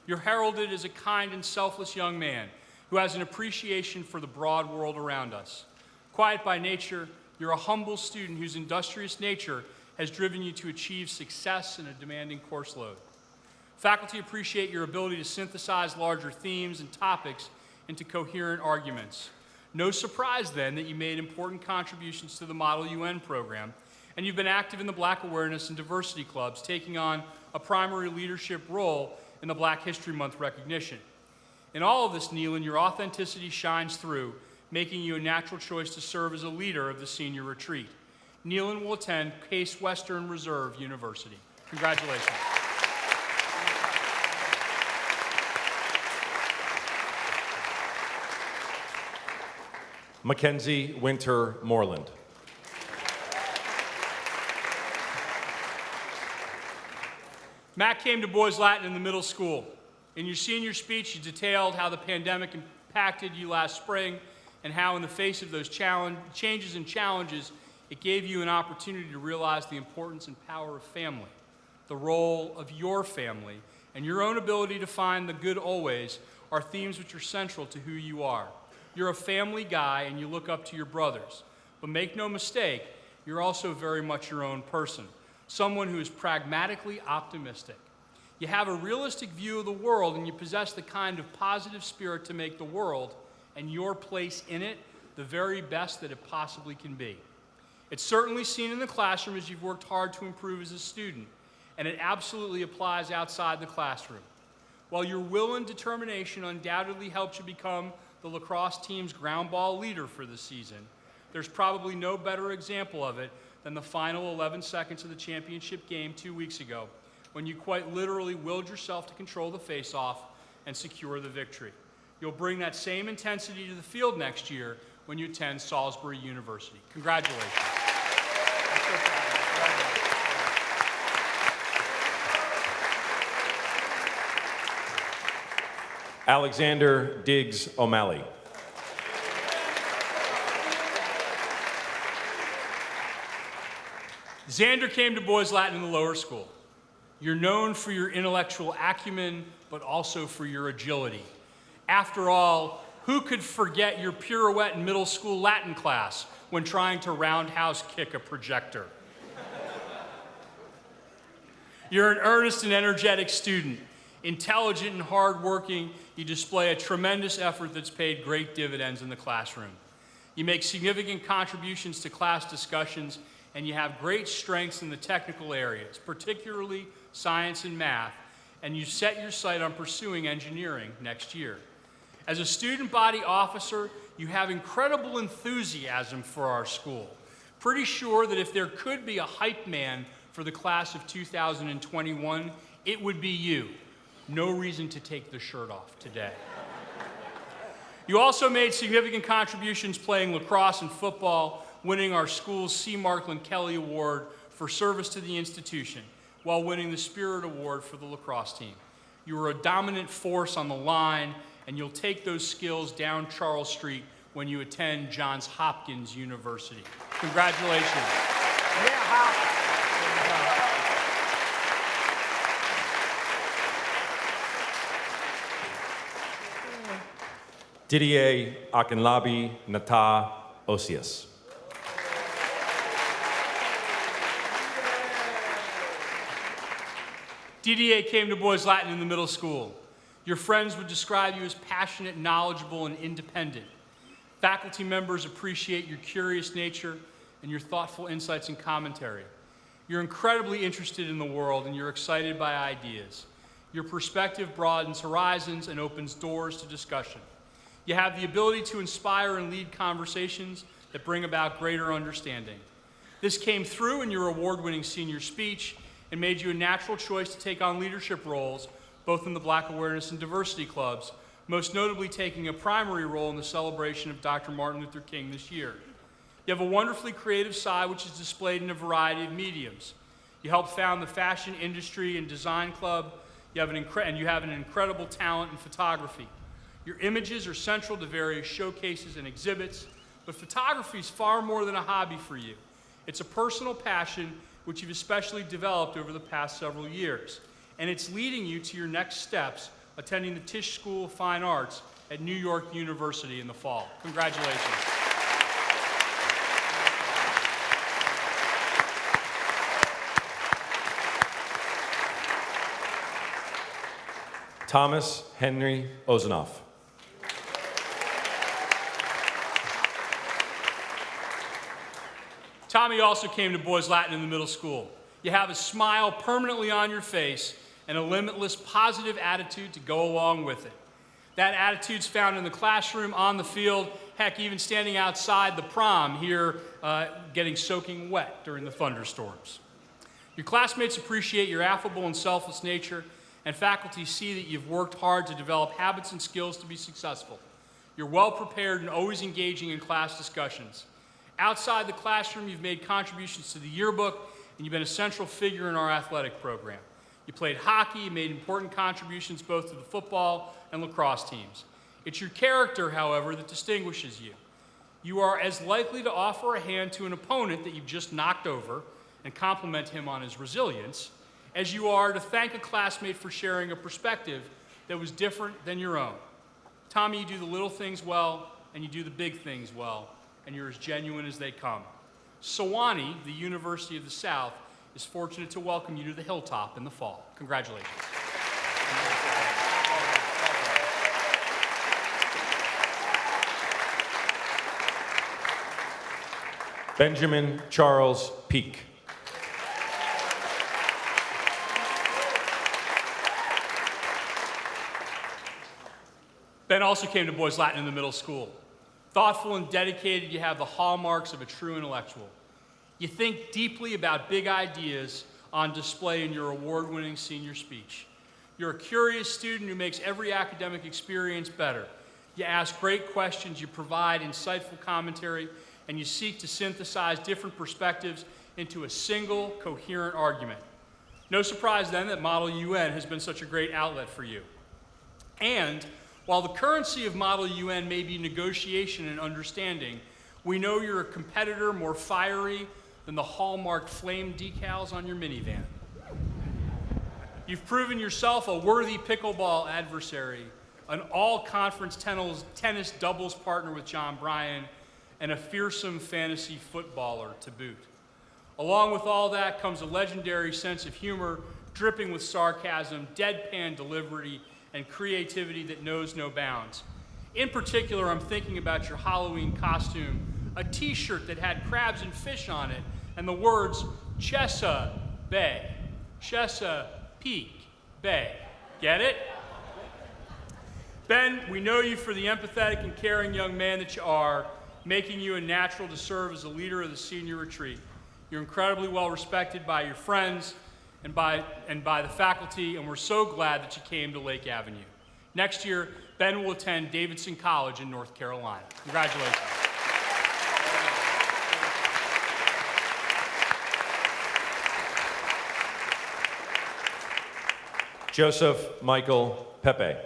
You're heralded as a kind and selfless young man who has an appreciation for the broad world around us. Quiet by nature, you're a humble student whose industrious nature has driven you to achieve success in a demanding course load. Faculty appreciate your ability to synthesize larger themes and topics into coherent arguments. No surprise, then, that you made important contributions to the Model UN program, and you've been active in the Black Awareness and Diversity Clubs, taking on a primary leadership role in the Black History Month recognition. In all of this, Neelan, your authenticity shines through, making you a natural choice to serve as a leader of the senior retreat. Neelan will attend Case Western Reserve University. Congratulations. Mackenzie Winter Moreland. Matt came to Boys Latin in the middle school. In your senior speech, you detailed how the pandemic impacted you last spring and how in the face of those changes and challenges, it gave you an opportunity to realize the importance and power of family, the role of your family, and your own ability to find the good always are themes which are central to who you are. You're a family guy and you look up to your brothers. But make no mistake, you're also very much your own person, someone who is pragmatically optimistic. You have a realistic view of the world and you possess the kind of positive spirit to make the world and your place in it the very best that it possibly can be. It's certainly seen in the classroom as you've worked hard to improve as a student, and it absolutely applies outside the classroom. While your will and determination undoubtedly helped you become the lacrosse team's ground ball leader for the season, there's probably no better example of it than the final 11 seconds of the championship game 2 weeks ago, when you quite literally willed yourself to control the face-off and secure the victory. You'll bring that same intensity to the field next year when you attend Salisbury University. Congratulations. I'm so proud of you. Alexander Diggs O'Malley. Xander came to Boys Latin in the lower school. You're known for your intellectual acumen, but also for your agility. After all, who could forget your pirouette in middle school Latin class when trying to roundhouse kick a projector? You're an earnest and energetic student. Intelligent and hardworking, you display a tremendous effort that's paid great dividends in the classroom. You make significant contributions to class discussions, and you have great strengths in the technical areas, particularly science and math, and you set your sight on pursuing engineering next year. As a student body officer, you have incredible enthusiasm for our school. Pretty sure that if there could be a hype man for the class of 2021, it would be you. No reason to take the shirt off today. You also made significant contributions playing lacrosse and football, winning our school's C. Markland Kelly Award for service to the institution, while winning the Spirit Award for the lacrosse team. You were a dominant force on the line, and you'll take those skills down Charles Street when you attend Johns Hopkins University. Congratulations. Yeah, Hop. Didier Akinlabi Nata Osias. Didier came to Boys Latin in the middle school. Your friends would describe you as passionate, knowledgeable, and independent. Faculty members appreciate your curious nature and your thoughtful insights and commentary. You're incredibly interested in the world, and you're excited by ideas. Your perspective broadens horizons and opens doors to discussion. You have the ability to inspire and lead conversations that bring about greater understanding. This came through in your award-winning senior speech and made you a natural choice to take on leadership roles, both in the Black Awareness and Diversity Clubs, most notably taking a primary role in the celebration of Dr. Martin Luther King this year. You have a wonderfully creative side which is displayed in a variety of mediums. You helped found the Fashion Industry and Design Club, and you have an incredible talent in photography. Your images are central to various showcases and exhibits, but photography is far more than a hobby for you. It's a personal passion which you've especially developed over the past several years, and it's leading you to your next steps, attending the Tisch School of Fine Arts at New York University in the fall. Congratulations. Thomas Henry Ozanoff. Tommy also came to Boys Latin in the middle school. You have a smile permanently on your face and a limitless positive attitude to go along with it. That attitude's found in the classroom, on the field, heck, even standing outside the prom here, getting soaking wet during the thunderstorms. Your classmates appreciate your affable and selfless nature, and faculty see that you've worked hard to develop habits and skills to be successful. You're well prepared and always engaging in class discussions. Outside the classroom, you've made contributions to the yearbook, and you've been a central figure in our athletic program. You played hockey, you made important contributions both to the football and lacrosse teams. It's your character, however, that distinguishes you. You are as likely to offer a hand to an opponent that you've just knocked over and compliment him on his resilience, as you are to thank a classmate for sharing a perspective that was different than your own. Tommy, you do the little things well, and you do the big things well, and you're as genuine as they come. Sewanee, the University of the South, is fortunate to welcome you to the Hilltop in the fall. Congratulations. Benjamin Charles Peak. Ben also came to Boys Latin in the middle school. Thoughtful and dedicated, you have the hallmarks of a true intellectual. You think deeply about big ideas on display in your award-winning senior speech. You're a curious student who makes every academic experience better. You ask great questions, you provide insightful commentary, and you seek to synthesize different perspectives into a single, coherent argument. No surprise then that Model UN has been such a great outlet for you. And while the currency of Model UN may be negotiation and understanding, we know you're a competitor more fiery than the hallmarked flame decals on your minivan. You've proven yourself a worthy pickleball adversary, an all-conference tennis doubles partner with John Bryan, and a fearsome fantasy footballer to boot. Along with all that comes a legendary sense of humor, dripping with sarcasm, deadpan delivery, and creativity that knows no bounds. In particular, I'm thinking about your Halloween costume, a t-shirt that had crabs and fish on it, and the words Chesapeake, Chesapeake Bay. Get it? Ben, we know you for the empathetic and caring young man that you are, making you a natural to serve as a leader of the senior retreat. You're incredibly well respected by your friends and by the faculty, and we're so glad that you came to Lake Avenue. Next year, Ben will attend Davidson College in North Carolina. Congratulations. Joseph Michael Pepe.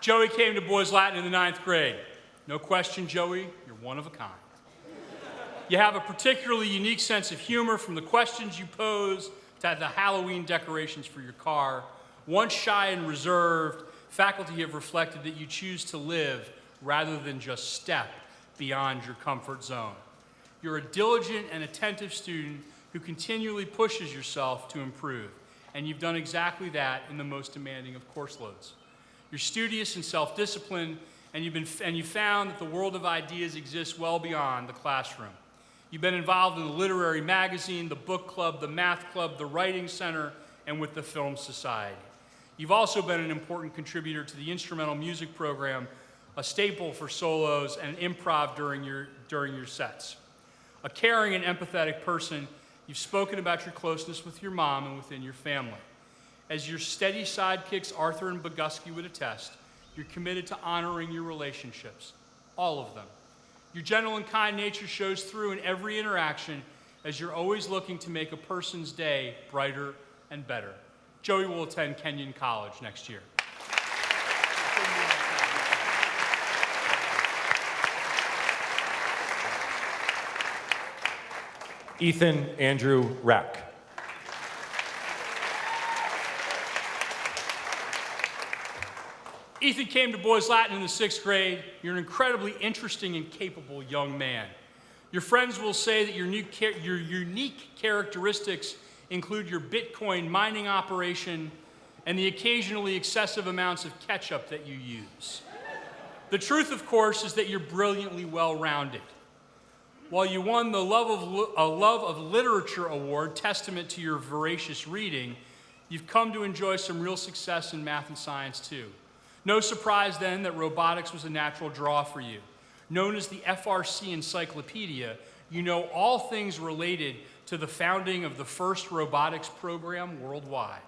Joey came to Boys Latin in the 9th grade. No question, Joey, you're one of a kind. You have a particularly unique sense of humor, from the questions you pose to the Halloween decorations for your car. Once shy and reserved, faculty have reflected that you choose to live rather than just step beyond your comfort zone. You're a diligent and attentive student who continually pushes yourself to improve, and you've done exactly that in the most demanding of course loads. You're studious and self-disciplined, and you found that the world of ideas exists well beyond the classroom. You've been involved in the literary magazine, the book club, the math club, the writing center, and with the film society. You've also been an important contributor to the instrumental music program, a staple for solos and improv during your sets. A caring and empathetic person, you've spoken about your closeness with your mom and within your family. As your steady sidekicks Arthur and Boguski would attest, you're committed to honoring your relationships, all of them. Your gentle and kind nature shows through in every interaction, as you're always looking to make a person's day brighter and better. Joey will attend Kenyon College next year. Ethan Andrew Rack. Ethan came to Boys Latin in the 6th grade. You're an incredibly interesting and capable young man. Your friends will say that your unique characteristics include your Bitcoin mining operation and the occasionally excessive amounts of ketchup that you use. The truth, of course, is that you're brilliantly well-rounded. While you won the Love of Literature Award, testament to your voracious reading, you've come to enjoy some real success in math and science, too. No surprise, then, that robotics was a natural draw for you. Known as the FRC Encyclopedia, you know all things related to the founding of the first robotics program worldwide.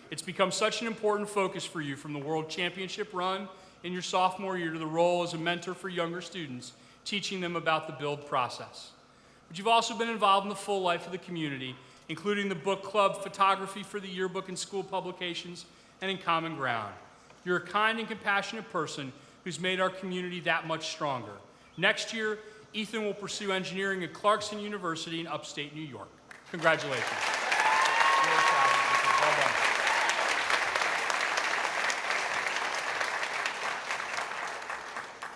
It's become such an important focus for you, from the World Championship run in your sophomore year to the role as a mentor for younger students, teaching them about the build process. But you've also been involved in the full life of the community, including the book club, photography for the yearbook and school publications, and in Common Ground. You're a kind and compassionate person who's made our community that much stronger. Next year, Ethan will pursue engineering at Clarkson University in upstate New York. Congratulations.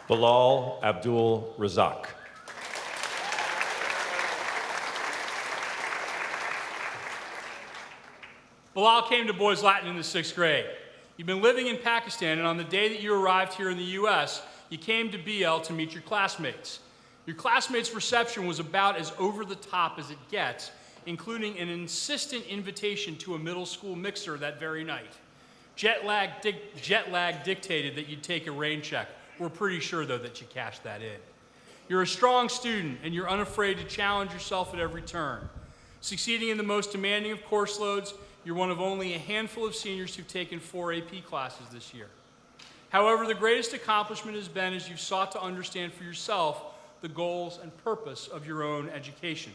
Bilal Abdul Razak. Bilal came to Boys Latin in the 6th grade. You've been living in Pakistan, and on the day that you arrived here in the U.S., you came to BL to meet your classmates. Your classmates' reception was about as over the top as it gets, including an insistent invitation to a middle school mixer that very night. Jet lag dictated that you'd take a rain check. We're pretty sure, though, that you cashed that in. You're a strong student, and you're unafraid to challenge yourself at every turn. Succeeding in the most demanding of course loads, you're one of only a handful of seniors who've taken 4 AP classes this year. However, the greatest accomplishment has been as you've sought to understand for yourself the goals and purpose of your own education.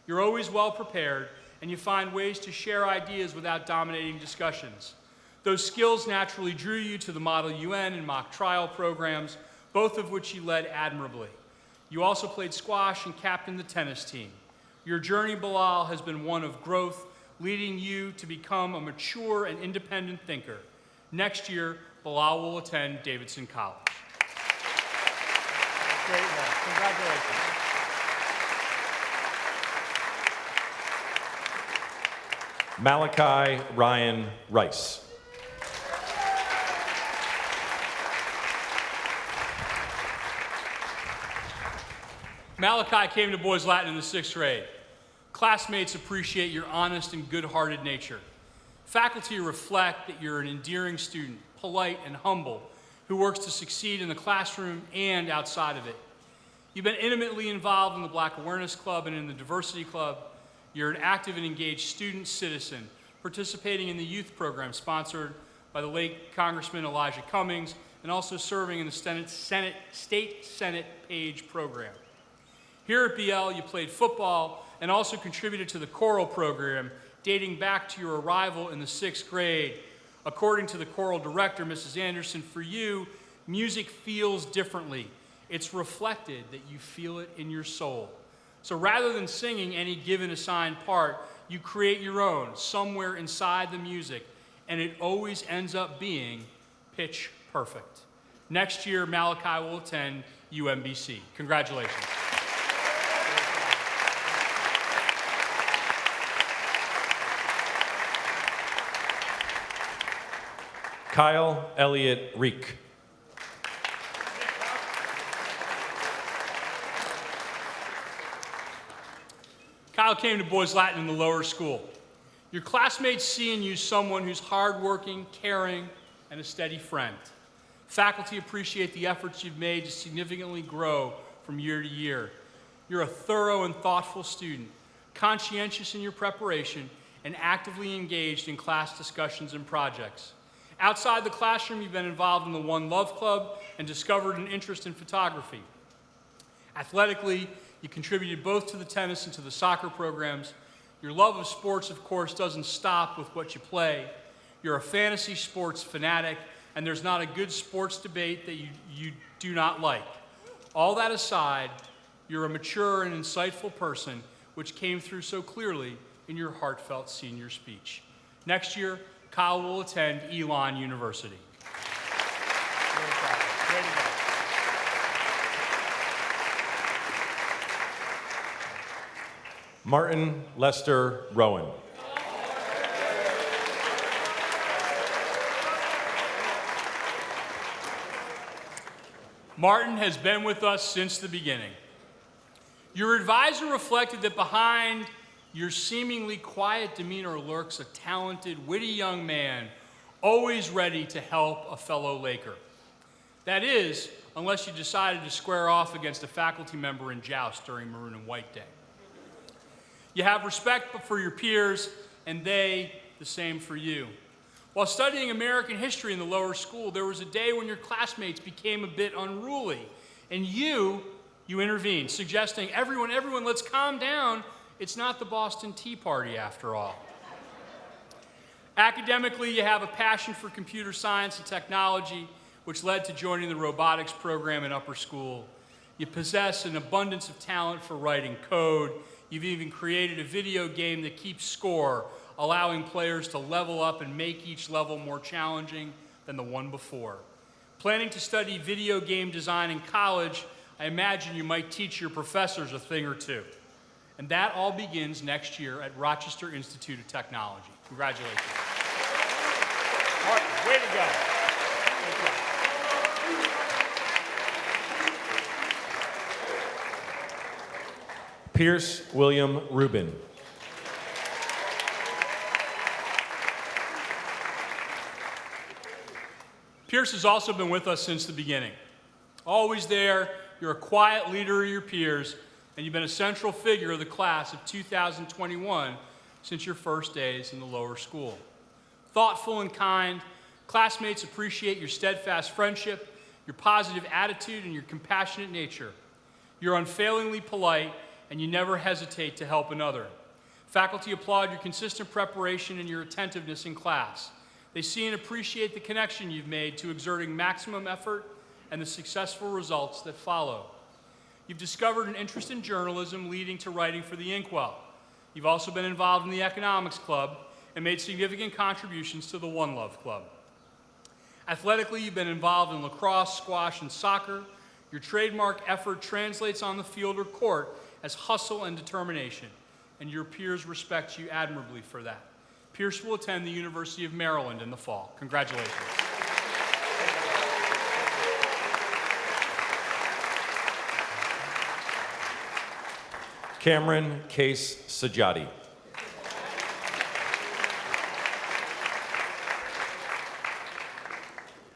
You're always well prepared, and you find ways to share ideas without dominating discussions. Those skills naturally drew you to the Model UN and mock trial programs, both of which you led admirably. You also played squash and captained the tennis team. Your journey, Bilal, has been one of growth, leading you to become a mature and independent thinker. Next year, Bilal will attend Davidson College. Great work. Congratulations. Malachi Ryan Rice. Malachi came to Boys Latin in the 6th grade. Classmates appreciate your honest and good-hearted nature. Faculty reflect that you're an endearing student, polite and humble, who works to succeed in the classroom and outside of it. You've been intimately involved in the Black Awareness Club and in the Diversity Club. You're an active and engaged student citizen, participating in the youth program sponsored by the late Congressman Elijah Cummings, and also serving in the State Senate Page program. Here at BL, you played football and also contributed to the choral program dating back to your arrival in the 6th grade. According to the choral director, Mrs. Anderson, for you, music feels differently. It's reflected that you feel it in your soul. So rather than singing any given assigned part, you create your own somewhere inside the music, and it always ends up being pitch perfect. Next year, Malachi will attend UMBC. Congratulations. Kyle Elliott Reek. Kyle came to Boys Latin in the lower school. Your classmates see in you someone who's hardworking, caring, and a steady friend. Faculty appreciate the efforts you've made to significantly grow from year to year. You're a thorough and thoughtful student, conscientious in your preparation, and actively engaged in class discussions and projects. Outside the classroom, you've been involved in the One Love Club and discovered an interest in photography. Athletically, you contributed both to the tennis and to the soccer programs. Your love of sports, of course, doesn't stop with what you play. You're a fantasy sports fanatic, and there's not a good sports debate that you do not like. All that aside, you're a mature and insightful person, which came through so clearly in your heartfelt senior speech. Next year, Kyle will attend Elon University. Martin Lester Rowan. Martin has been with us since the beginning. Your advisor reflected that behind your seemingly quiet demeanor lurks a talented, witty young man, always ready to help a fellow Laker. That is, unless you decided to square off against a faculty member in joust during Maroon and White Day. You have respect for your peers, and they the same for you. While studying American history in the lower school, there was a day when your classmates became a bit unruly, and you intervened, suggesting, everyone, let's calm down. It's not the Boston Tea Party, after all. Academically, you have a passion for computer science and technology, which led to joining the robotics program in upper school. You possess an abundance of talent for writing code. You've even created a video game that keeps score, allowing players to level up and make each level more challenging than the one before. Planning to study video game design in college, I imagine you might teach your professors a thing or two. And that all begins next year at Rochester Institute of Technology. Congratulations. Martin, Way to go. Good job. Pierce William Rubin. Pierce has also been with us since the beginning. Always there, you're a quiet leader of your peers, and you've been a central figure of the class of 2021 since your first days in the lower school. Thoughtful and kind, classmates appreciate your steadfast friendship, your positive attitude, and your compassionate nature. You're unfailingly polite, and you never hesitate to help another. Faculty applaud your consistent preparation and your attentiveness in class. They see and appreciate the connection you've made to exerting maximum effort and the successful results that follow. You've discovered an interest in journalism leading to writing for the Inkwell. You've also been involved in the Economics Club and made significant contributions to the One Love Club. Athletically, you've been involved in lacrosse, squash, and soccer. Your trademark effort translates on the field or court as hustle and determination, and your peers respect you admirably for that. Pierce will attend the University of Maryland in the fall. Congratulations. Cameron Case Sajadi.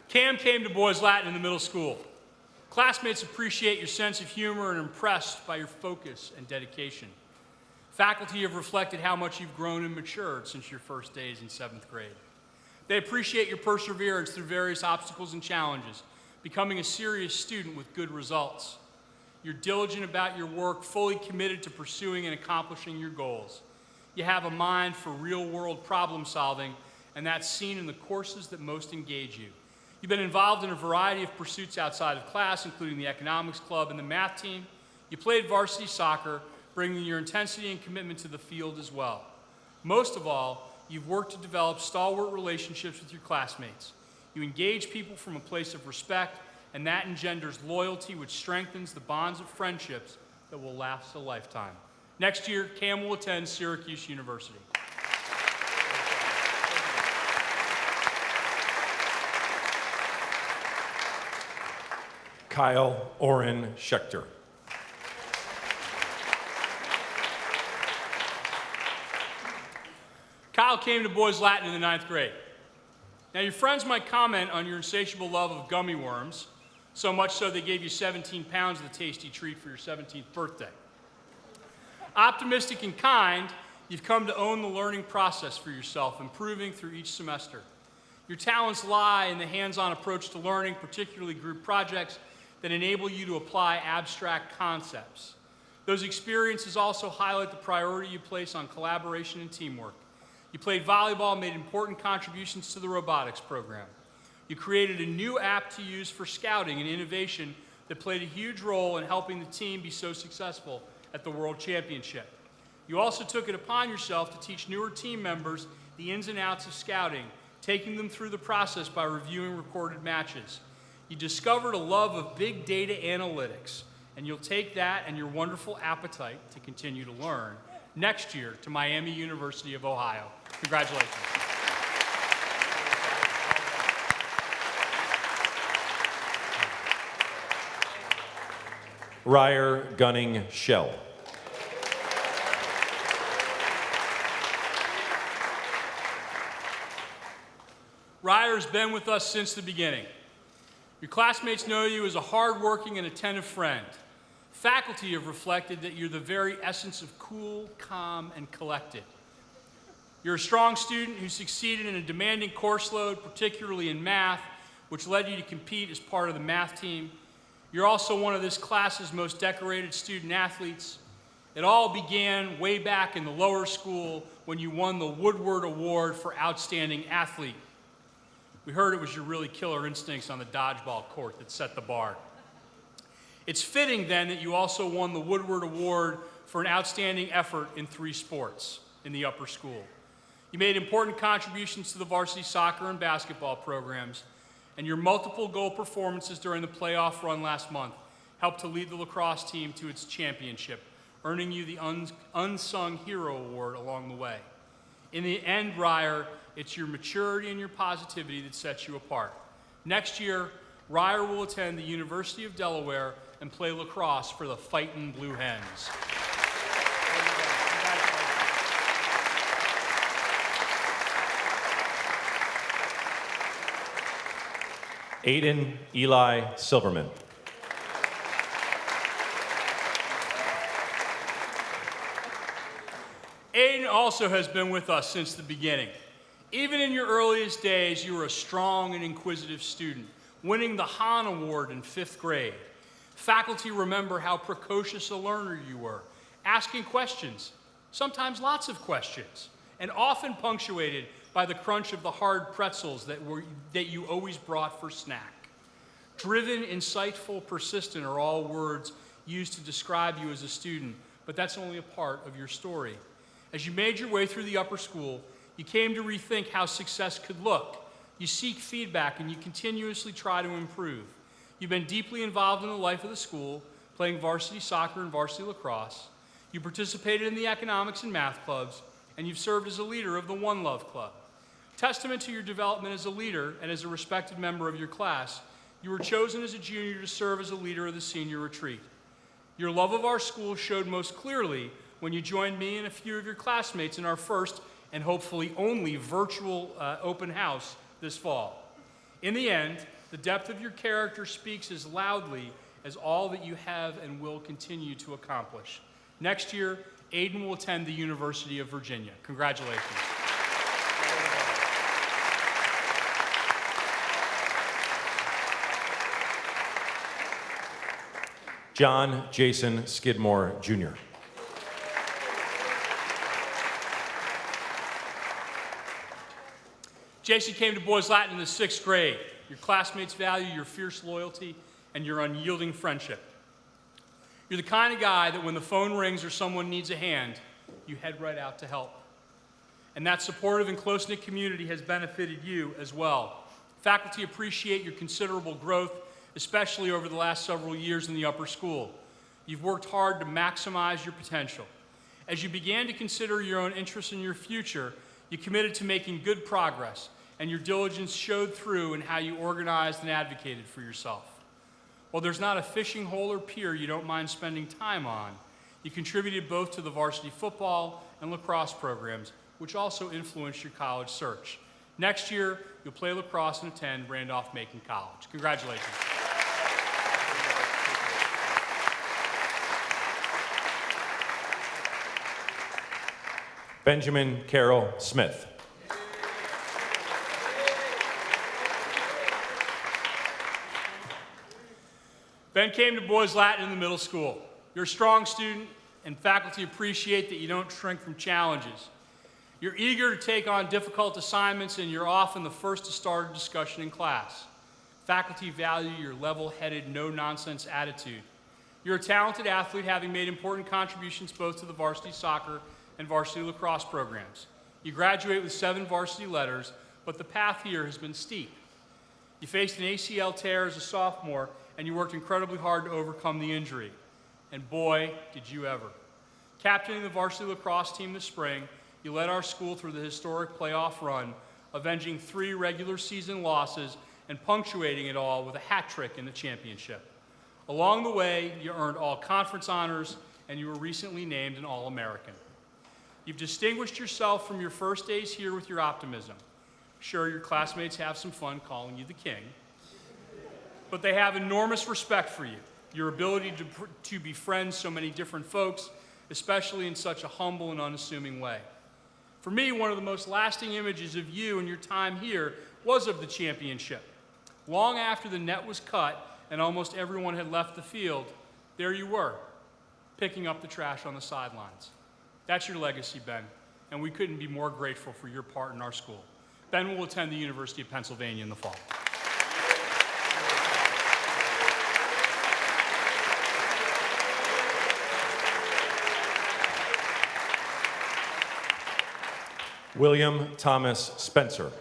Cam came to Boys Latin in the middle school. Classmates appreciate your sense of humor and are impressed by your focus and dedication. Faculty have reflected how much you've grown and matured since your first days in 7th grade. They appreciate your perseverance through various obstacles and challenges, becoming a serious student with good results. You're diligent about your work, fully committed to pursuing and accomplishing your goals. You have a mind for real-world problem solving, and that's seen in the courses that most engage you. You've been involved in a variety of pursuits outside of class, including the Economics Club and the math team. You played varsity soccer, bringing your intensity and commitment to the field as well. Most of all, you've worked to develop stalwart relationships with your classmates. You engage people from a place of respect, and that engenders loyalty, which strengthens the bonds of friendships that will last a lifetime. Next year, Cam will attend Syracuse University. Kyle Oren Schechter. Kyle came to Boys Latin in the 9th grade. Now, your friends might comment on your insatiable love of gummy worms, so much so they gave you 17 pounds of the tasty treat for your 17th birthday. Optimistic and kind, you've come to own the learning process for yourself, improving through each semester. Your talents lie in the hands-on approach to learning, particularly group projects that enable you to apply abstract concepts. Those experiences also highlight the priority you place on collaboration and teamwork. You played volleyball, made important contributions to the robotics program. You created a new app to use for scouting and innovation that played a huge role in helping the team be so successful at the World Championship. You also took it upon yourself to teach newer team members the ins and outs of scouting, taking them through the process by reviewing recorded matches. You discovered a love of big data analytics, and you'll take that and your wonderful appetite to continue to learn next year to Miami University of Ohio. Congratulations. Ryer Gunning Shell. Ryer's been with us since the beginning. Your classmates know you as a hardworking and attentive friend. Faculty have reflected that you're the very essence of cool, calm, and collected. You're a strong student who succeeded in a demanding course load, particularly in math, which led you to compete as part of the math team. You're also one of this class's most decorated student athletes. It all began way back in the lower school when you won the Woodward Award for Outstanding Athlete. We heard it was your really killer instincts on the dodgeball court that set the bar. It's fitting then that you also won the Woodward Award for an outstanding effort in 3 sports in the upper school. You made important contributions to the varsity soccer and basketball programs, and your multiple goal performances during the playoff run last month helped to lead the lacrosse team to its championship, earning you the Unsung Hero Award along the way. In the end, Ryer, it's your maturity and your positivity that sets you apart. Next year, Ryer will attend the University of Delaware and play lacrosse for the Fightin' Blue Hens. Aiden Eli Silverman. Aiden also has been with us since the beginning. Even in your earliest days, you were a strong and inquisitive student, winning the Hahn Award in 5th grade. Faculty remember how precocious a learner you were, asking questions, sometimes lots of questions, and often punctuated by the crunch of the hard pretzels that you always brought for snack. Driven, insightful, persistent are all words used to describe you as a student, but that's only a part of your story. As you made your way through the upper school, you came to rethink how success could look. You seek feedback and you continuously try to improve. You've been deeply involved in the life of the school, playing varsity soccer and varsity lacrosse. You participated in the economics and math clubs, and you've served as a leader of the One Love Club. Testament to your development as a leader and as a respected member of your class, you were chosen as a junior to serve as a leader of the senior retreat. Your love of our school showed most clearly when you joined me and a few of your classmates in our first and hopefully only virtual open house this fall. In the end, the depth of your character speaks as loudly as all that you have and will continue to accomplish. Next year, Aiden will attend the University of Virginia. Congratulations. John Jason Skidmore, Jr. Jason came to Boys Latin in the 6th grade. Your classmates value your fierce loyalty and your unyielding friendship. You're the kind of guy that when the phone rings or someone needs a hand, you head right out to help. And that supportive and close-knit community has benefited you as well. Faculty appreciate your considerable growth, especially over the last several years in the upper school. You've worked hard to maximize your potential. As you began to consider your own interests and your future, you committed to making good progress, and your diligence showed through in how you organized and advocated for yourself. While there's not a fishing hole or pier you don't mind spending time on, you contributed both to the varsity football and lacrosse programs, which also influenced your college search. Next year, you'll play lacrosse and attend Randolph-Macon College. Congratulations. Benjamin Carroll Smith. Ben came to Boys Latin in the middle school. You're a strong student, and faculty appreciate that you don't shrink from challenges. You're eager to take on difficult assignments, and you're often the first to start a discussion in class. Faculty value your level-headed, no-nonsense attitude. You're a talented athlete, having made important contributions both to the varsity soccer and varsity lacrosse programs. You graduate with 7 varsity letters, but the path here has been steep. You faced an ACL tear as a sophomore, and you worked incredibly hard to overcome the injury. And boy, did you ever. Captaining the varsity lacrosse team this spring, you led our school through the historic playoff run, avenging 3 regular season losses and punctuating it all with a hat trick in the championship. Along the way, you earned all conference honors, and you were recently named an All-American. You've distinguished yourself from your first days here with your optimism. Sure, your classmates have some fun calling you the king, but they have enormous respect for you, your ability to befriend so many different folks, especially in such a humble and unassuming way. For me, one of the most lasting images of you and your time here was of the championship. Long after the net was cut and almost everyone had left the field, there you were, picking up the trash on the sidelines. That's your legacy, Ben, and we couldn't be more grateful for your part in our school. Ben will attend the University of Pennsylvania in the fall. William Thomas Spencer.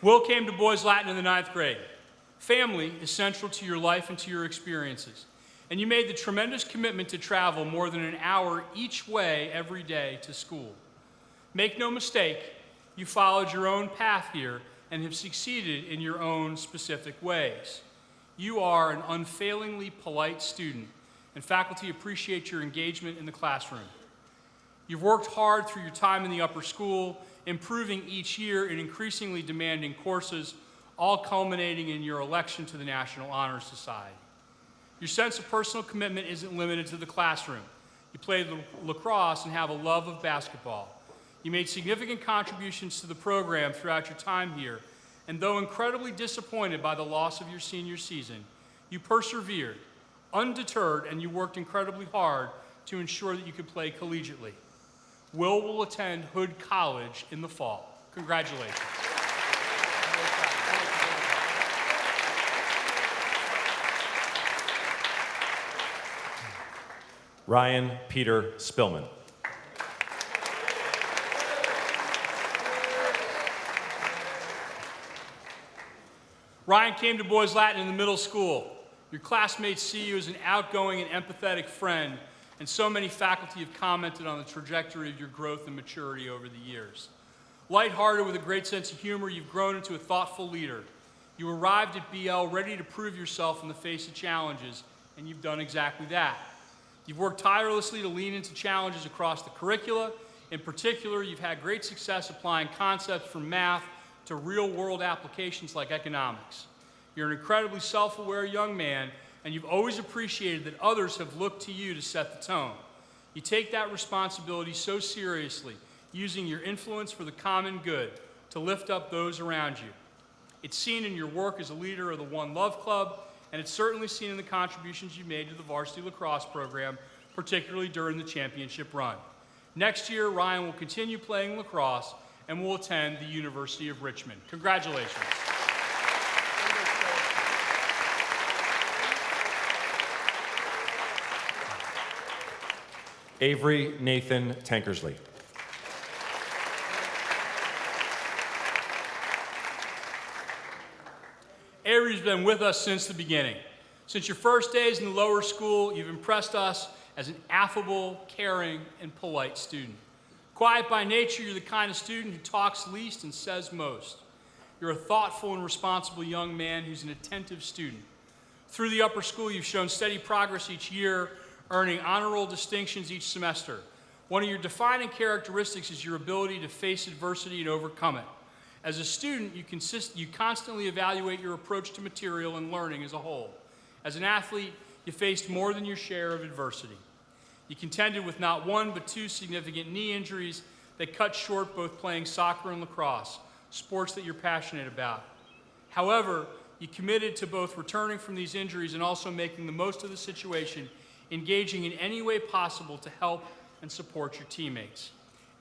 Will came to Boys Latin in the 9th grade. Family is central to your life and to your experiences. and you made the tremendous commitment to travel more than an hour each way every day to school. Make no mistake, you followed your own path here and have succeeded in your own specific ways. You are an unfailingly polite student, and faculty appreciate your engagement in the classroom. You've worked hard through your time in the upper school, improving each year in increasingly demanding courses, all culminating in your election to the National Honor Society. Your sense of personal commitment isn't limited to the classroom. You played lacrosse and have a love of basketball. You made significant contributions to the program throughout your time here, and though incredibly disappointed by the loss of your senior season, you persevered, undeterred, and you worked incredibly hard to ensure that you could play collegiately. Will attend Hood College in the fall. Congratulations. Ryan Peter Spillman. Ryan came to Boys Latin in the middle school. Your classmates see you as an outgoing and empathetic friend, and so many faculty have commented on the trajectory of your growth and maturity over the years. Lighthearted with a great sense of humor, you've grown into a thoughtful leader. You arrived at BL ready to prove yourself in the face of challenges, and you've done exactly that. You've worked tirelessly to lean into challenges across the curricula. In particular, you've had great success applying concepts from math to real-world applications like economics. You're an incredibly self-aware young man, and you've always appreciated that others have looked to you to set the tone. You take that responsibility so seriously, using your influence for the common good to lift up those around you. It's seen in your work as a leader of the One Love Club, and it's certainly seen in the contributions you made to the varsity lacrosse program, particularly during the championship run. Next year, Ryan will continue playing lacrosse and will attend the University of Richmond. Congratulations. Avery Nathan Tankersley. Avery's been with us since the beginning. Since your first days in the lower school, you've impressed us as an affable, caring, and polite student. Quiet by nature, you're the kind of student who talks least and says most. You're a thoughtful and responsible young man who's an attentive student. Through the upper school, you've shown steady progress each year, earning honor roll distinctions each semester. One of your defining characteristics is your ability to face adversity and overcome it. As a student, you constantly evaluate your approach to material and learning as a whole. As an athlete, you faced more than your share of adversity. You contended with not one but two significant knee injuries that cut short both playing soccer and lacrosse, sports that you're passionate about. However, you committed to both returning from these injuries and also making the most of the situation, engaging in any way possible to help and support your teammates.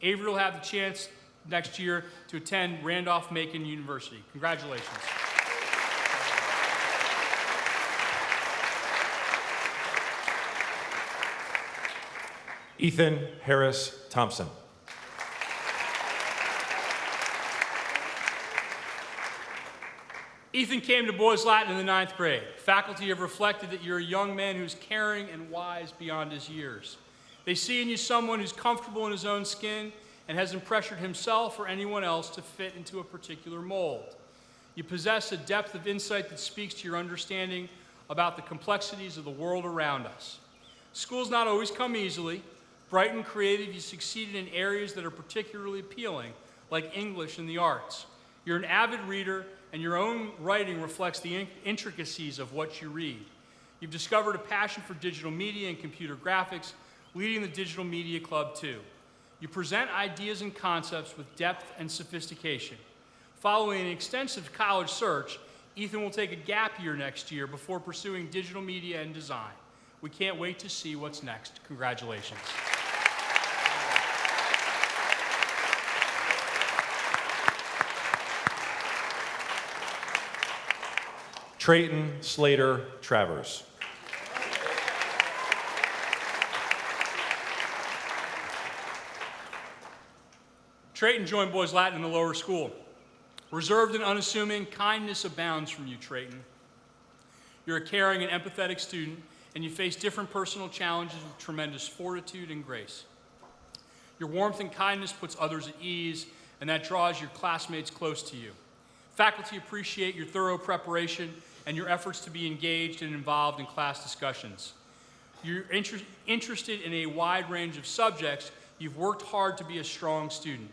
Avery will have the chance next year to attend Randolph-Macon University. Congratulations. Ethan Harris Thompson. Ethan came to Boys Latin in the 9th grade. Faculty have reflected that you're a young man who's caring and wise beyond his years. They see in you someone who's comfortable in his own skin and hasn't pressured himself or anyone else to fit into a particular mold. You possess a depth of insight that speaks to your understanding about the complexities of the world around us. School's not always come easily. Bright and creative, you succeeded in areas that are particularly appealing, like English and the arts. You're an avid reader, and your own writing reflects the intricacies of what you read. You've discovered a passion for digital media and computer graphics, leading the Digital Media Club too. You present ideas and concepts with depth and sophistication. Following an extensive college search, Ethan will take a gap year next year before pursuing digital media and design. We can't wait to see what's next. Congratulations. Trayton Slater Travers. Trayton joined Boys Latin in the lower school. Reserved and unassuming, kindness abounds from you, Trayton. You're a caring and empathetic student, and you face different personal challenges with tremendous fortitude and grace. Your warmth and kindness puts others at ease, and that draws your classmates close to you. Faculty appreciate your thorough preparation and your efforts to be engaged and involved in class discussions. You're interested in a wide range of subjects. You've worked hard to be a strong student.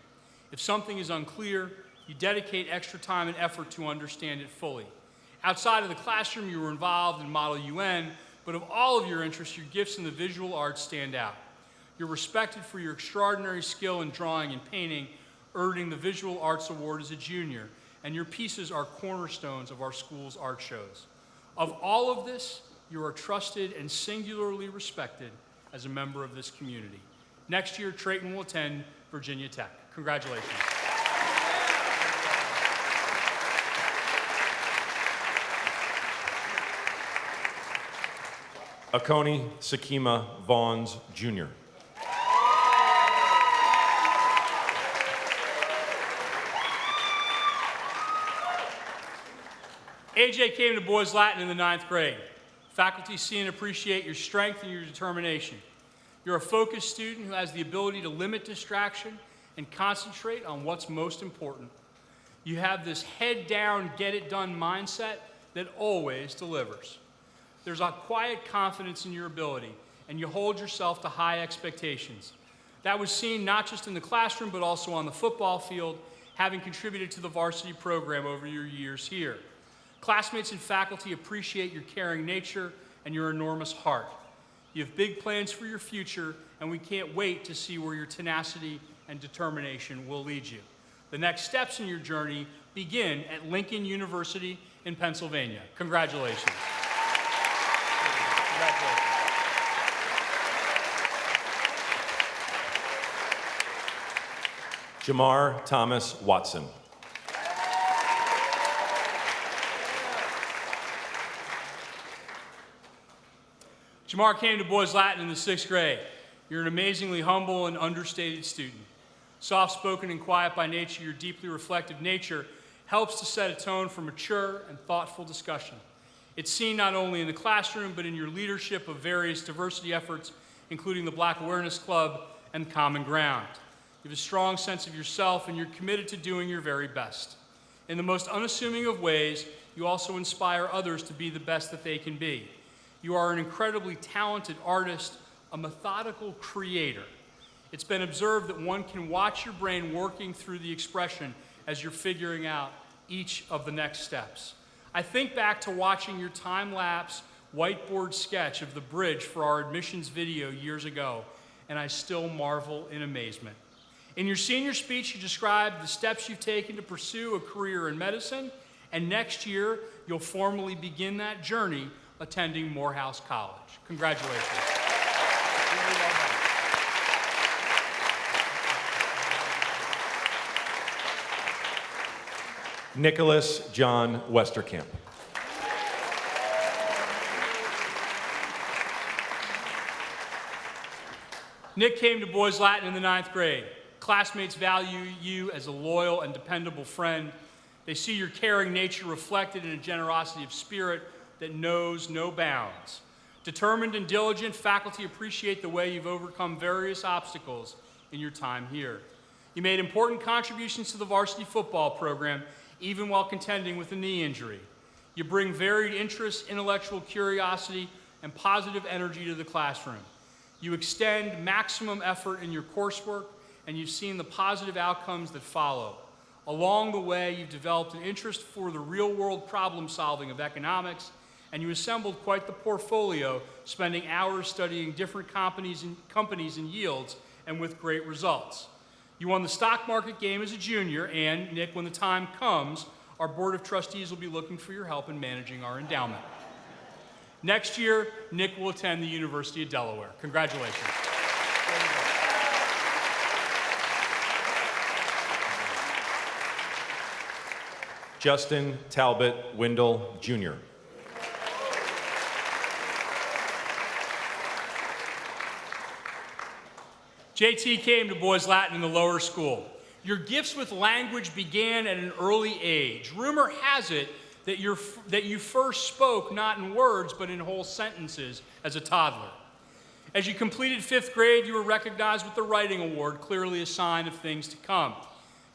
If something is unclear, you dedicate extra time and effort to understand it fully. Outside of the classroom, you were involved in Model UN, but of all of your interests, your gifts in the visual arts stand out. You're respected for your extraordinary skill in drawing and painting, earning the Visual Arts Award as a junior, and your pieces are cornerstones of our school's art shows. Of all of this, you are trusted and singularly respected as a member of this community. Next year, Trayton will attend Virginia Tech. Congratulations. Akoni Sakima Vaughns, Jr. AJ came to Boys Latin in the 9th grade. Faculty see and appreciate your strength and your determination. You're a focused student who has the ability to limit distraction and concentrate on what's most important. You have this head down, get it done mindset that always delivers. There's a quiet confidence in your ability, and you hold yourself to high expectations. That was seen not just in the classroom, but also on the football field, having contributed to the varsity program over your years here. Classmates and faculty appreciate your caring nature and your enormous heart. You have big plans for your future, and we can't wait to see where your tenacity and determination will lead you. The next steps in your journey begin at Lincoln University in Pennsylvania. Congratulations. Congratulations. Jamar Thomas Watson. Jamar came to Boys Latin in the 6th grade. You're an amazingly humble and understated student. Soft-spoken and quiet by nature, your deeply reflective nature helps to set a tone for mature and thoughtful discussion. It's seen not only in the classroom, but in your leadership of various diversity efforts, including the Black Awareness Club and Common Ground. You have a strong sense of yourself, and you're committed to doing your very best. In the most unassuming of ways, you also inspire others to be the best that they can be. You are an incredibly talented artist, a methodical creator. It's been observed that one can watch your brain working through the expression as you're figuring out each of the next steps. I think back to watching your time-lapse whiteboard sketch of the bridge for our admissions video years ago, and I still marvel in amazement. In your senior speech, you described the steps you've taken to pursue a career in medicine, and next year, you'll formally begin that journey attending Morehouse College. Congratulations. Nicholas John Westerkamp. Nick came to Boys Latin in the 9th grade. Classmates value you as a loyal and dependable friend. They see your caring nature reflected in a generosity of spirit that knows no bounds. Determined and diligent, faculty appreciate the way you've overcome various obstacles in your time here. You made important contributions to the varsity football program, even while contending with a knee injury. You bring varied interests, intellectual curiosity, and positive energy to the classroom. You extend maximum effort in your coursework, and you've seen the positive outcomes that follow. Along the way, you've developed an interest for the real-world problem-solving of economics, and you assembled quite the portfolio, spending hours studying different companies and yields, and with great results. You won the stock market game as a junior, and, Nick, when the time comes, our Board of Trustees will be looking for your help in managing our endowment. Next year, Nick will attend the University of Delaware. Congratulations. Justin Talbot Windle, Jr. JT came to Boys Latin in the lower school. Your gifts with language began at an early age. Rumor has it that you first spoke not in words but in whole sentences as a toddler. As you completed 5th grade, you were recognized with the Writing Award, clearly a sign of things to come.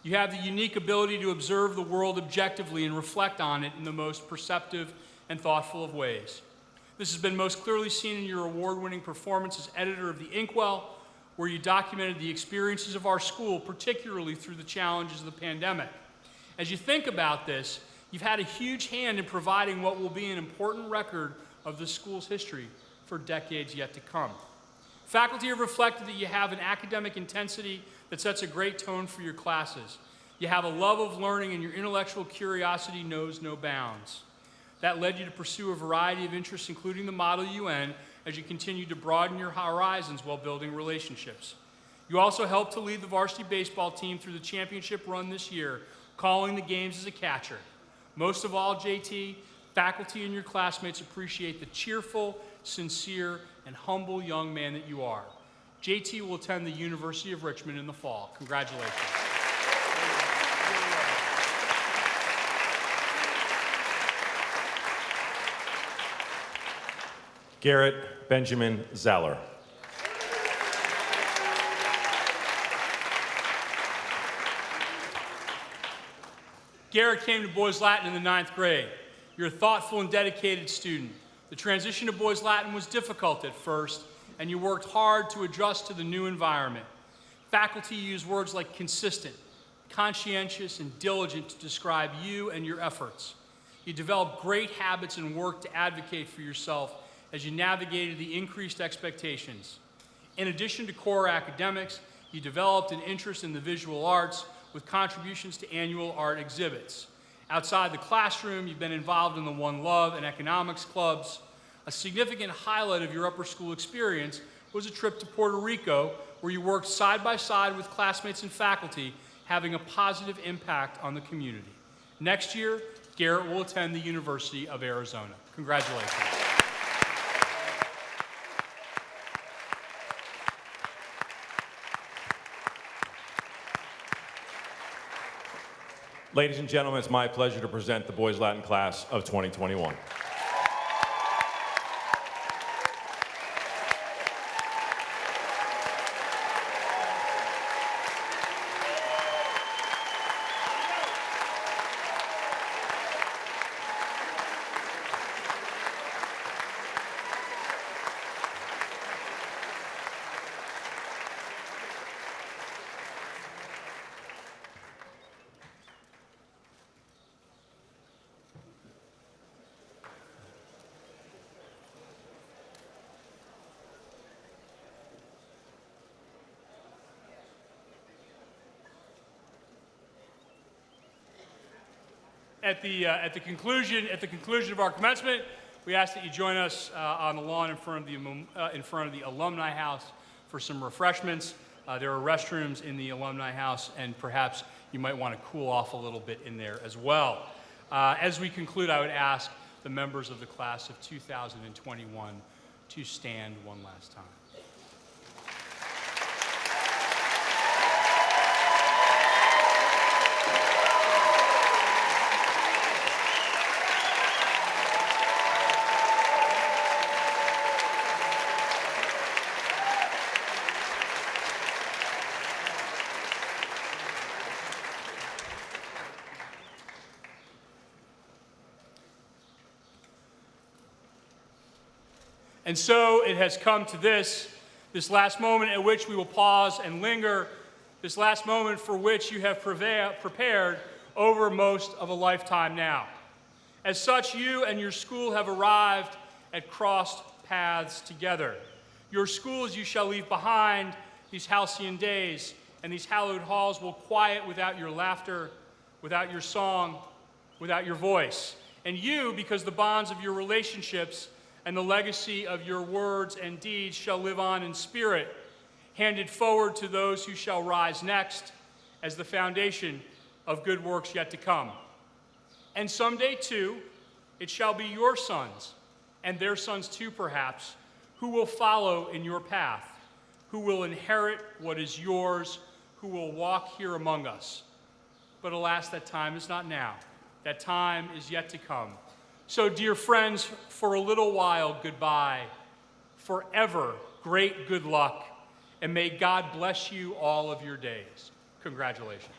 You have the unique ability to observe the world objectively and reflect on it in the most perceptive and thoughtful of ways. This has been most clearly seen in your award-winning performance as editor of the Inkwell, where you documented the experiences of our school, particularly through the challenges of the pandemic. As you think about this, you've had a huge hand in providing what will be an important record of the school's history for decades yet to come. Faculty have reflected that you have an academic intensity that sets a great tone for your classes. You have a love of learning, and your intellectual curiosity knows no bounds. That led you to pursue a variety of interests, including the Model UN, as you continued to broaden your horizons while building relationships. You also helped to lead the varsity baseball team through the championship run this year, calling the games as a catcher. Most of all, JT, faculty and your classmates appreciate the cheerful, sincere, and humble young man that you are. JT will attend the University of Richmond in the fall. Congratulations. Garrett Benjamin Zeller. Garrett came to Boys Latin in the 9th grade. You're a thoughtful and dedicated student. The transition to Boys Latin was difficult at first, and you worked hard to adjust to the new environment. Faculty use words like consistent, conscientious, and diligent to describe you and your efforts. You developed great habits and worked to advocate for yourself as you navigated the increased expectations. In addition to core academics, you developed an interest in the visual arts with contributions to annual art exhibits. Outside the classroom, you've been involved in the One Love and economics clubs. A significant highlight of your upper school experience was a trip to Puerto Rico, where you worked side by side with classmates and faculty, having a positive impact on the community. Next year, Garrett will attend the University of Arizona. Congratulations. Ladies and gentlemen, it's my pleasure to present the Boys Latin class of 2021. At the conclusion of our commencement, we ask that you join us on the lawn in front of the Alumni House for some refreshments. There are restrooms in the Alumni House, and perhaps you might want to cool off a little bit in there as well. As we conclude, I would ask the members of the class of 2021 to stand one last time. And so it has come to this last moment at which we will pause and linger, this last moment for which you have prepared over most of a lifetime now. As such, you and your school have arrived at crossed paths together. Your schools you shall leave behind, these halcyon days, and these hallowed halls will quiet without your laughter, without your song, without your voice. And you, because the bonds of your relationships and the legacy of your words and deeds shall live on in spirit, handed forward to those who shall rise next as the foundation of good works yet to come. And someday, too, it shall be your sons, and their sons too, perhaps, who will follow in your path, who will inherit what is yours, who will walk here among us. But alas, that time is not now. That time is yet to come. So, dear friends, for a little while, goodbye. Forever, great good luck. And may God bless you all of your days. Congratulations.